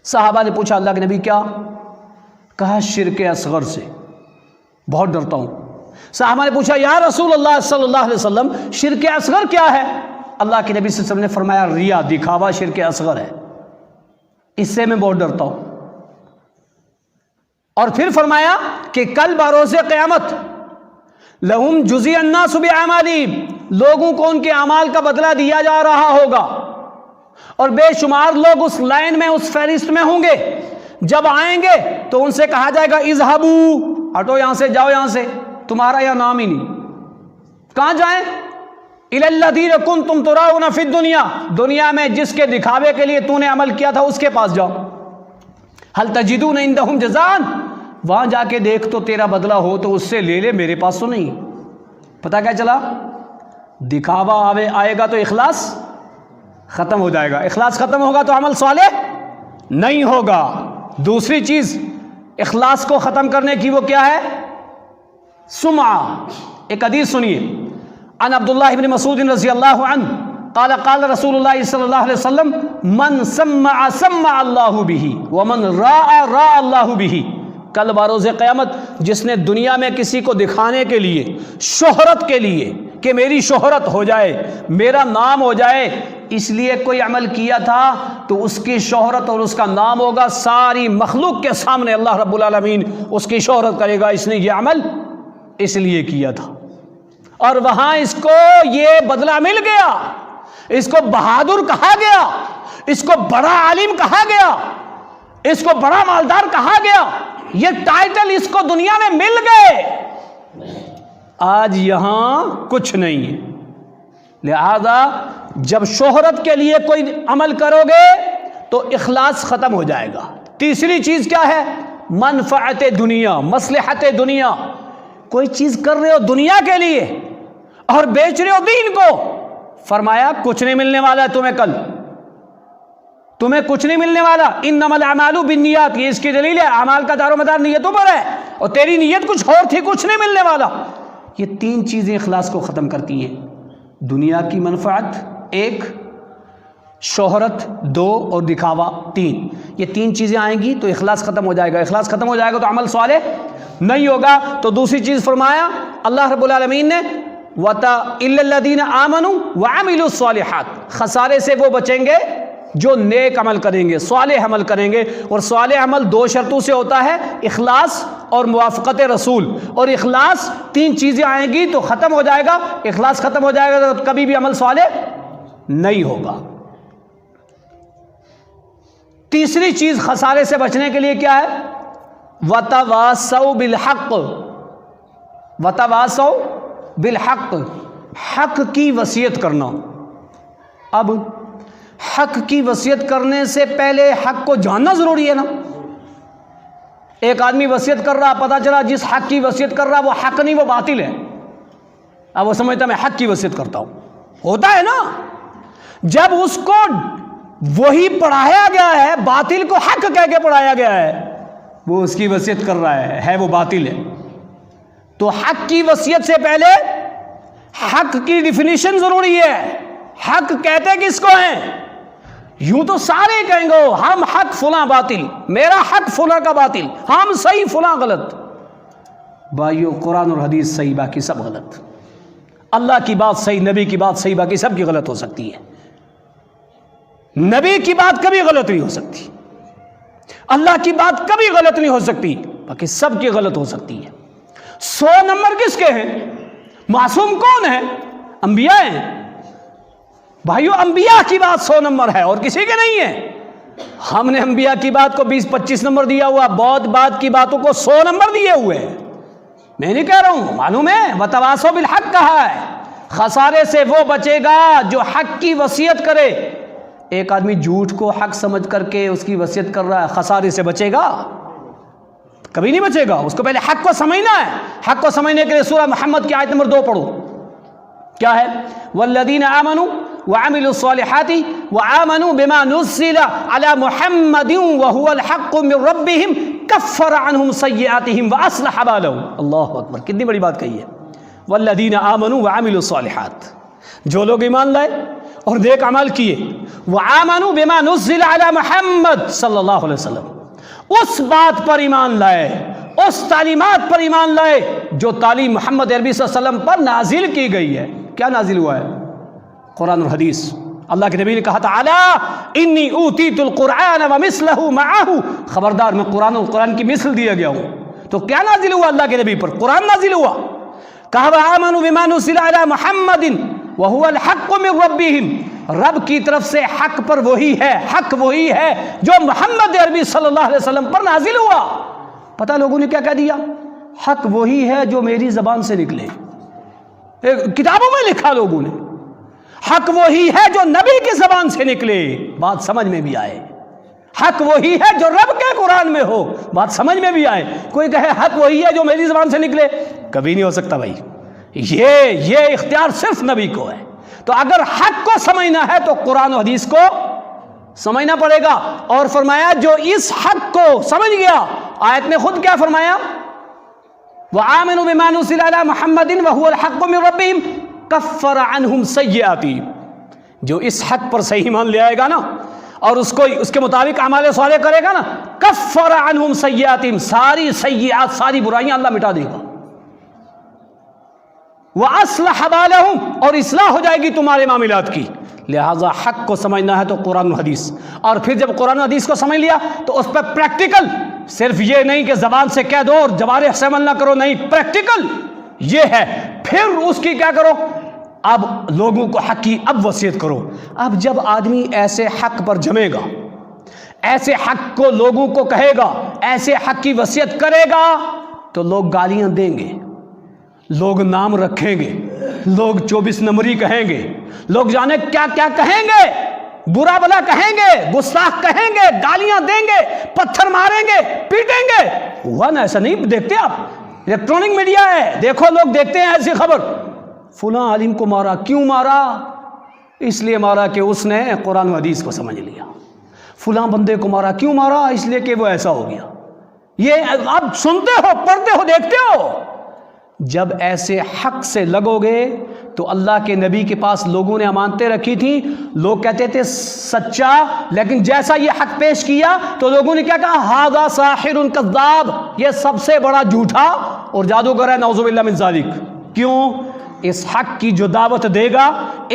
A: صحابہ نے پوچھا اللہ کے نبی کیا؟ کہا شرک اصغر سے بہت ڈرتا ہوں۔ صحابہ نے پوچھا یا رسول اللہ صلی اللہ علیہ وسلم شرک اصغر کیا ہے؟ اللہ کے نبی صلی اللہ علیہ وسلم نے فرمایا ریا، دکھاوا شرک اصغر ہے، اس سے میں بہت ڈرتا ہوں۔ اور پھر فرمایا کہ کل بروز قیامت لہم جزی الناس باعمالہم، لوگوں کو ان کے اعمال کا بدلہ دیا جا رہا ہوگا، اور بے شمار لوگ اس لائن میں، اس فہرست میں ہوں گے۔ جب آئیں گے تو ان سے کہا جائے گا اذهبوا، ہٹو یہاں سے، جاؤ یہاں سے، تمہارا یہاں نام ہی نہیں۔ کہاں جائیں؟ الی الذین کنتم تراؤون فی الدنیا، دنیا میں جس کے دکھاوے کے لیے تو نے عمل کیا تھا اس کے پاس جاؤ۔ هل تجدون عندهم جزاء، وہاں جا کے دیکھ تو تیرا بدلہ ہو تو اس سے لے لے، میرے پاس تو نہیں۔ پتہ کیا چلا؟ دکھاوا آئے گا تو اخلاص ختم ہو جائے گا، اخلاص ختم ہوگا تو عمل صالح نہیں ہوگا۔ دوسری چیز اخلاص کو ختم کرنے کی وہ کیا ہے؟ سمعہ۔ ایک حدیث سنیے، عن عبداللہ بن مسعود رضی اللہ عنہ قال قال رسول اللہ صلی اللہ علیہ وسلم من سمع سمع اللہ بہ ومن راء راء اللہ بہ. کل بروز قیامت جس نے دنیا میں کسی کو دکھانے کے لیے، شہرت کے لیے کہ میری شہرت ہو جائے، میرا نام ہو جائے، اس لیے کوئی عمل کیا تھا تو اس کی شہرت اور اس کا نام ہوگا، ساری مخلوق کے سامنے اللہ رب العالمین اس کی شہرت کرے گا، اس نے یہ عمل اس لیے کیا تھا. اور وہاں اس کو یہ بدلہ مل گیا، اس کو بہادر کہا گیا، اس کو بڑا عالم کہا گیا، اس کو بڑا مالدار کہا گیا، یہ ٹائٹل اس کو دنیا میں مل گئے. آج یہاں کچھ نہیں ہے. لہذا جب شہرت کے لیے کوئی عمل کرو گے تو اخلاص ختم ہو جائے گا. تیسری چیز کیا ہے؟ منفعت دنیا، مصلحت دنیا. کوئی چیز کر رہے ہو دنیا کے لیے اور بیچ رہے ہو دین کو، فرمایا کچھ نہیں ملنے والا ہے تمہیں، کل تمہیں کچھ نہیں ملنے والا. انما الاعمال بالنیات، یہ اس کی دلیل ہے. اعمال کا دار و مدار نیتوں پر ہے، اور تیری نیت کچھ اور تھی، کچھ نہیں ملنے والا. یہ تین چیزیں اخلاص کو ختم کرتی ہیں. دنیا کی منفعت ایک، شہرت دو، اور دکھاوا تین. یہ تین چیزیں آئیں گی تو اخلاص ختم ہو جائے گا. اخلاص ختم ہو جائے گا تو عمل صالح نہیں ہوگا. تو دوسری چیز فرمایا اللہ رب العالمین نے إِلَّا الَّذِينَ آمَنُوا وَعَمِلُوا الصَّالِحَاتِ، خسارے سے وہ بچیں گے جو نیک عمل کریں گے، صالح عمل کریں گے. اور صالح عمل دو شرطوں سے ہوتا ہے، اخلاص اور موافقت رسول. اور اخلاص تین چیزیں آئیں گی تو ختم ہو جائے گا. اخلاص ختم ہو جائے گا تو کبھی بھی عمل صالح نہیں ہوگا. تیسری چیز خسارے سے بچنے کے لیے کیا ہے؟ وَتَوَاصَوْا بِالْحَقِّ، وَتَوَاصَوْا بِالْحَقِّ، حق کی وصیت کرنا. اب حق کی وصیت کرنے سے پہلے حق کو جاننا ضروری ہے نا. ایک آدمی وصیت کر رہا، پتہ چلا جس حق کی وصیت کر رہا وہ حق نہیں، وہ باطل ہے. اب وہ سمجھتا میں حق کی وصیت کرتا ہوں. ہوتا ہے نا. جب اس کو وہی پڑھایا گیا ہے، باطل کو حق کہہ کے پڑھایا گیا ہے، وہ اس کی وصیت کر رہا ہے وہ باطل ہے. تو حق کی وصیت سے پہلے حق کی ڈیفینیشن ضروری ہے. حق کہتے کس کو ہیں؟ یوں تو سارے کہیں گے ہم حق فلاں باطل، میرا حق فلاں کا باطل، ہم صحیح فلاں غلط. بھائیو قرآن اور حدیث صحیح، باقی سب غلط. اللہ کی بات صحیح، نبی کی بات صحیح، باقی سب کی غلط ہو سکتی ہے. نبی کی بات کبھی غلط نہیں ہو سکتی، اللہ کی بات کبھی غلط نہیں ہو سکتی، باقی سب کی غلط ہو سکتی ہے. 100 نمبر کس کے ہیں؟ معصوم کون ہے؟ انبیاء ہیں. بھائیو انبیاء کی بات 100 نمبر ہے اور کسی کے نہیں ہے. ہم نے انبیاء کی بات کو 20-25 نمبر دیا ہوا، بہت بات کی باتوں کو 100 نمبر دیے ہوئے ہیں. میں نہیں کہہ رہا ہوں، معلوم ہے وَتَوَاصَوْا بِالْحَقِّ کہا ہے. خسارے سے وہ بچے گا جو حق کی وصیت کرے. ایک آدمی جھوٹ کو حق سمجھ کر کے اس کی وصیت کر رہا ہے، خسارے سے بچے گا؟ کبھی نہیں بچے گا. اس کو پہلے حق کو سمجھنا ہے. حق کو سمجھنے کے لیے سورہ محمد کی آیت نمبر 2 پڑھو. کیا ہے؟ وَالَّذِينَ آمَنُوا وَعَمِلُوا الصَّالِحَاتِ وَآمَنُوا بِمَا نُزِّلَ عَلَى مُحَمَّدٍ وَهُوَ الْحَقُّ مِنْ رَبِّهِمْ كَفَّرَ عَنْهُمْ سَيِّئَاتِهِمْ وَأَصْلَحَ بَالَهُمْ. اللہ اکبر، کتنی بڑی بات کہی ہے. وَالَّذِينَ آمَنُوا وَعَمِلُوا الصَّالِحَاتِ، جو لوگ ایمان لائے اور نیک اعمال کیے. وَآمَنُوا بِمَا نُزِّلَ عَلَى مُحَمَّد صلی اللہ علیہ وسلم، اس بات پر ایمان لائے، اس تعلیمات پر ایمان لائے جو تعلیم محمد عربی صلی اللہ علیہ وسلم پر نازل کی گئی ہے. کیا نازل ہوا ہے؟ قرآن اور حدیث. اللہ کے نبی نے کہا تھا الا انی اوتیت القرآن ومثلہ معہ، خبردار میں قرآن اور قرآن کی مثل دیا گیا ہوں. تو کیا نازل ہوا اللہ کے نبی پر؟ قرآن نازل ہوا. کہا وآمنوا بما نزل علی محمد وہو الحق من ربہم، رب کی طرف سے حق پر وہی ہے، حق وہی ہے جو محمد عربی صلی اللہ علیہ وسلم پر نازل ہوا. پتہ لوگوں نے کیا کہہ دیا؟ حق وہی ہے جو میری زبان سے نکلے. کتابوں میں لکھا لوگوں نے، حق وہی ہے جو نبی کی زبان سے نکلے، بات سمجھ میں بھی آئے. حق وہی ہے جو رب کے قرآن میں ہو، بات سمجھ میں بھی آئے. کوئی کہے حق وہی ہے جو میری زبان سے نکلے، کبھی نہیں ہو سکتا بھائی. یہ اختیار صرف نبی کو ہے. تو اگر حق کو سمجھنا ہے تو قرآن و حدیث کو سمجھنا پڑے گا. اور فرمایا جو اس حق کو سمجھ گیا، آیت نے خود کیا فرمایا؟ وَآمَنُوا بِمَا نُزِّلَ عَلَى مُحَمَّدٍ وَهُوَ الْحَقُّ مِنْ رَبِّهِمْ كَفَّرَ عَنْهُمْ سَيِّئَاتِهِمْ. جو اس حق پر صحیح ایمان لے آئے گا نا اور اس کے مطابق اعمال صالح کرے گا نا، کفر عنہم سیئاتہم، ساری سیئات، ساری برائیاں اللہ مٹا دے گا، وَأَصْلَحَ بَالَهُمْ، اور اصلاح ہو جائے گی تمہارے معاملات کی۔ لہٰذا حق کو سمجھنا ہے تو قرآن و حدیث، اور پھر جب قرآن و حدیث کو سمجھ لیا تو اس پہ پریکٹیکل، صرف یہ نہیں کہ زبان سے کہہ دو اور جوارح سے عمل نہ کرو، نہیں، پریکٹیکل یہ ہے۔ پھر اس کی کیا کرو؟ اب لوگوں کو حق کی اب وصیت کرو۔ اب جب آدمی ایسے حق پر جمے گا، ایسے حق کو لوگوں کو کہے گا، ایسے حق کی وصیت کرے گا، تو لوگ گالیاں دیں گے، لوگ نام رکھیں گے، لوگ 24 نمبری کہیں گے، لوگ جانے کیا کیا کہیں گے، برا بلا کہیں گے، گستاخ کہیں گے، گالیاں دیں گے، پتھر ماریں گے، پیٹیں گے۔ ہوا نا ایسا؟ نہیں دیکھتے آپ؟ الیکٹرانک میڈیا ہے، دیکھو لوگ دیکھتے ہیں ایسی خبر، فلاں عالم کو مارا، کیوں مارا؟ اس لیے مارا کہ اس نے قرآن و حدیث کو سمجھ لیا۔ فلاں بندے کو مارا، کیوں مارا؟ اس لیے کہ وہ ایسا ہو گیا۔ یہ آپ سنتے ہو، پڑھتے ہو، دیکھتے ہو۔ جب ایسے حق سے لگو گے تو اللہ کے نبی کے پاس لوگوں نے امانتیں رکھی تھیں، لوگ کہتے تھے سچا، لیکن جیسا یہ حق پیش کیا تو لوگوں نے کیا کہا؟ ھذا ساحر کذاب، یہ سب سے بڑا جھوٹا اور جادوگر ہے، نعوذ باللہ من ذالک۔ کیوں؟ اس حق کی جو دعوت دے گا،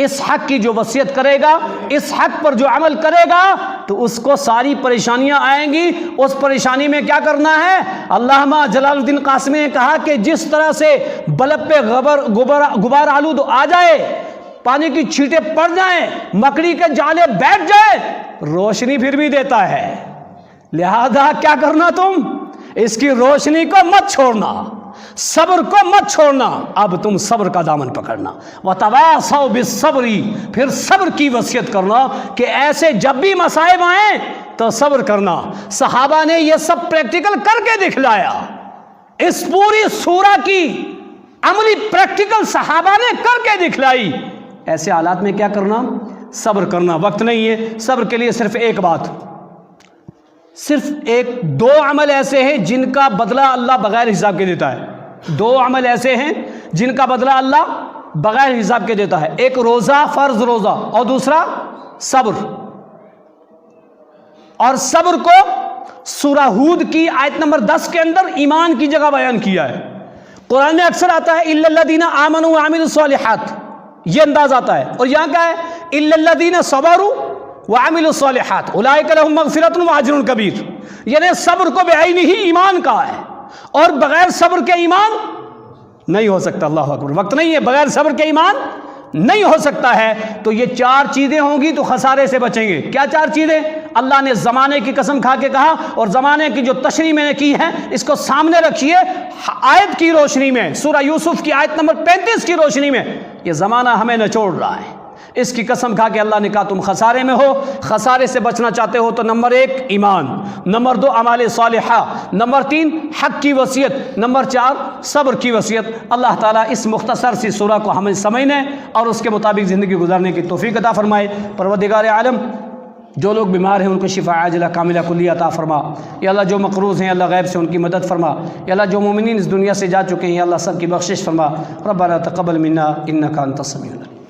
A: اس حق کی جو وصیت کرے گا، اس حق پر جو عمل کرے گا تو اس کو ساری پریشانیاں آئیں گی۔ اس پریشانی میں کیا کرنا ہے؟ علامہ جلال الدین قاسمی نے کہا کہ جس طرح سے بلب پہ غبار آلود آ جائے، پانی کی چھینٹیں پڑ جائیں، مکڑی کے جالے بیٹھ جائیں، روشنی پھر بھی دیتا ہے۔ لہذا کیا کرنا؟ تم اس کی روشنی کو مت چھوڑنا، صبر کو مت چھوڑنا، اب تم صبر کا دامن پکڑنا۔ وَتَوَاصَوْا بِالصَّبْرِ، پھر صبر کی وصیت کرنا کہ ایسے جب بھی مصائب آئیں تو صبر کرنا۔ صحابہ نے یہ سب پریکٹیکل کر کے دکھلایا، اس پوری سورہ کی عملی پریکٹیکل صحابہ نے کر کے دکھلائی۔ ایسے حالات میں کیا کرنا؟ صبر کرنا۔ وقت نہیں ہے صبر کے لیے، صرف ایک بات، صرف ایک دو عمل ایسے ہیں جن کا بدلہ اللہ بغیر حساب کے دیتا ہے۔ دو عمل ایسے ہیں جن کا بدلہ اللہ بغیر حساب کے دیتا ہے، ایک روزہ، فرض روزہ، اور دوسرا صبر۔ اور صبر کو سورہ ہود کی آیت نمبر 10 کے اندر ایمان کی جگہ بیان کیا ہے۔ قرآن میں اکثر آتا ہے اِلَّا الَّذِينَ آمَنُوا وَعَمِلُوا الصَّالِحَاتِ، یہ انداز آتا ہے، اور یہاں کیا ہے؟ اِلَّا الَّذِينَ صَبَرُوا وَعَمِلُوا الصَّالِحَاتِ أُولَٰئِكَ لَهُم مَغْفِرَةٌ وَأَجْرٌ كَبِيرٌ، یعنی صبر کو بعینہ ہی ایمان کا ہے، اور بغیر صبر کے ایمان نہیں ہو سکتا۔ اللہ اکبر، وقت نہیں ہے، بغیر صبر کے ایمان نہیں ہو سکتا ہے۔ تو یہ چار چیزیں ہوں گی تو خسارے سے بچیں گے۔ کیا چار چیزیں؟ اللہ نے زمانے کی قسم کھا کے کہا، اور زمانے کی جو تشریح میں نے کی ہے اس کو سامنے رکھیے آیت کی روشنی میں، سورہ یوسف کی آیت نمبر 35 کی روشنی میں۔ یہ زمانہ ہمیں نچوڑ رہا ہے، اس کی قسم کھا کے اللہ نے کہا تم خسارے میں ہو۔ خسارے سے بچنا چاہتے ہو تو نمبر 1 ایمان، نمبر 2 اعمال صالحہ، نمبر 3 حق کی وصیت، نمبر 4 صبر کی وصیت۔ اللہ تعالیٰ اس مختصر سی سورہ کو ہمیں سمجھنے اور اس کے مطابق زندگی گزارنے کی توفیق عطا فرمائے۔ پروردگار عالم، جو لوگ بیمار ہیں ان کو شفا عاجلہ کاملہ کلیہ عطا فرما۔ یا اللہ جو مقروض ہیں اللہ غیب سے ان کی مدد فرما۔ یا اللہ جو مومنین اس دنیا سے جا چکے ہیں یا اللہ سب کی بخشش فرما۔ ربنا تقبل منا انک انت السمیع العلیم۔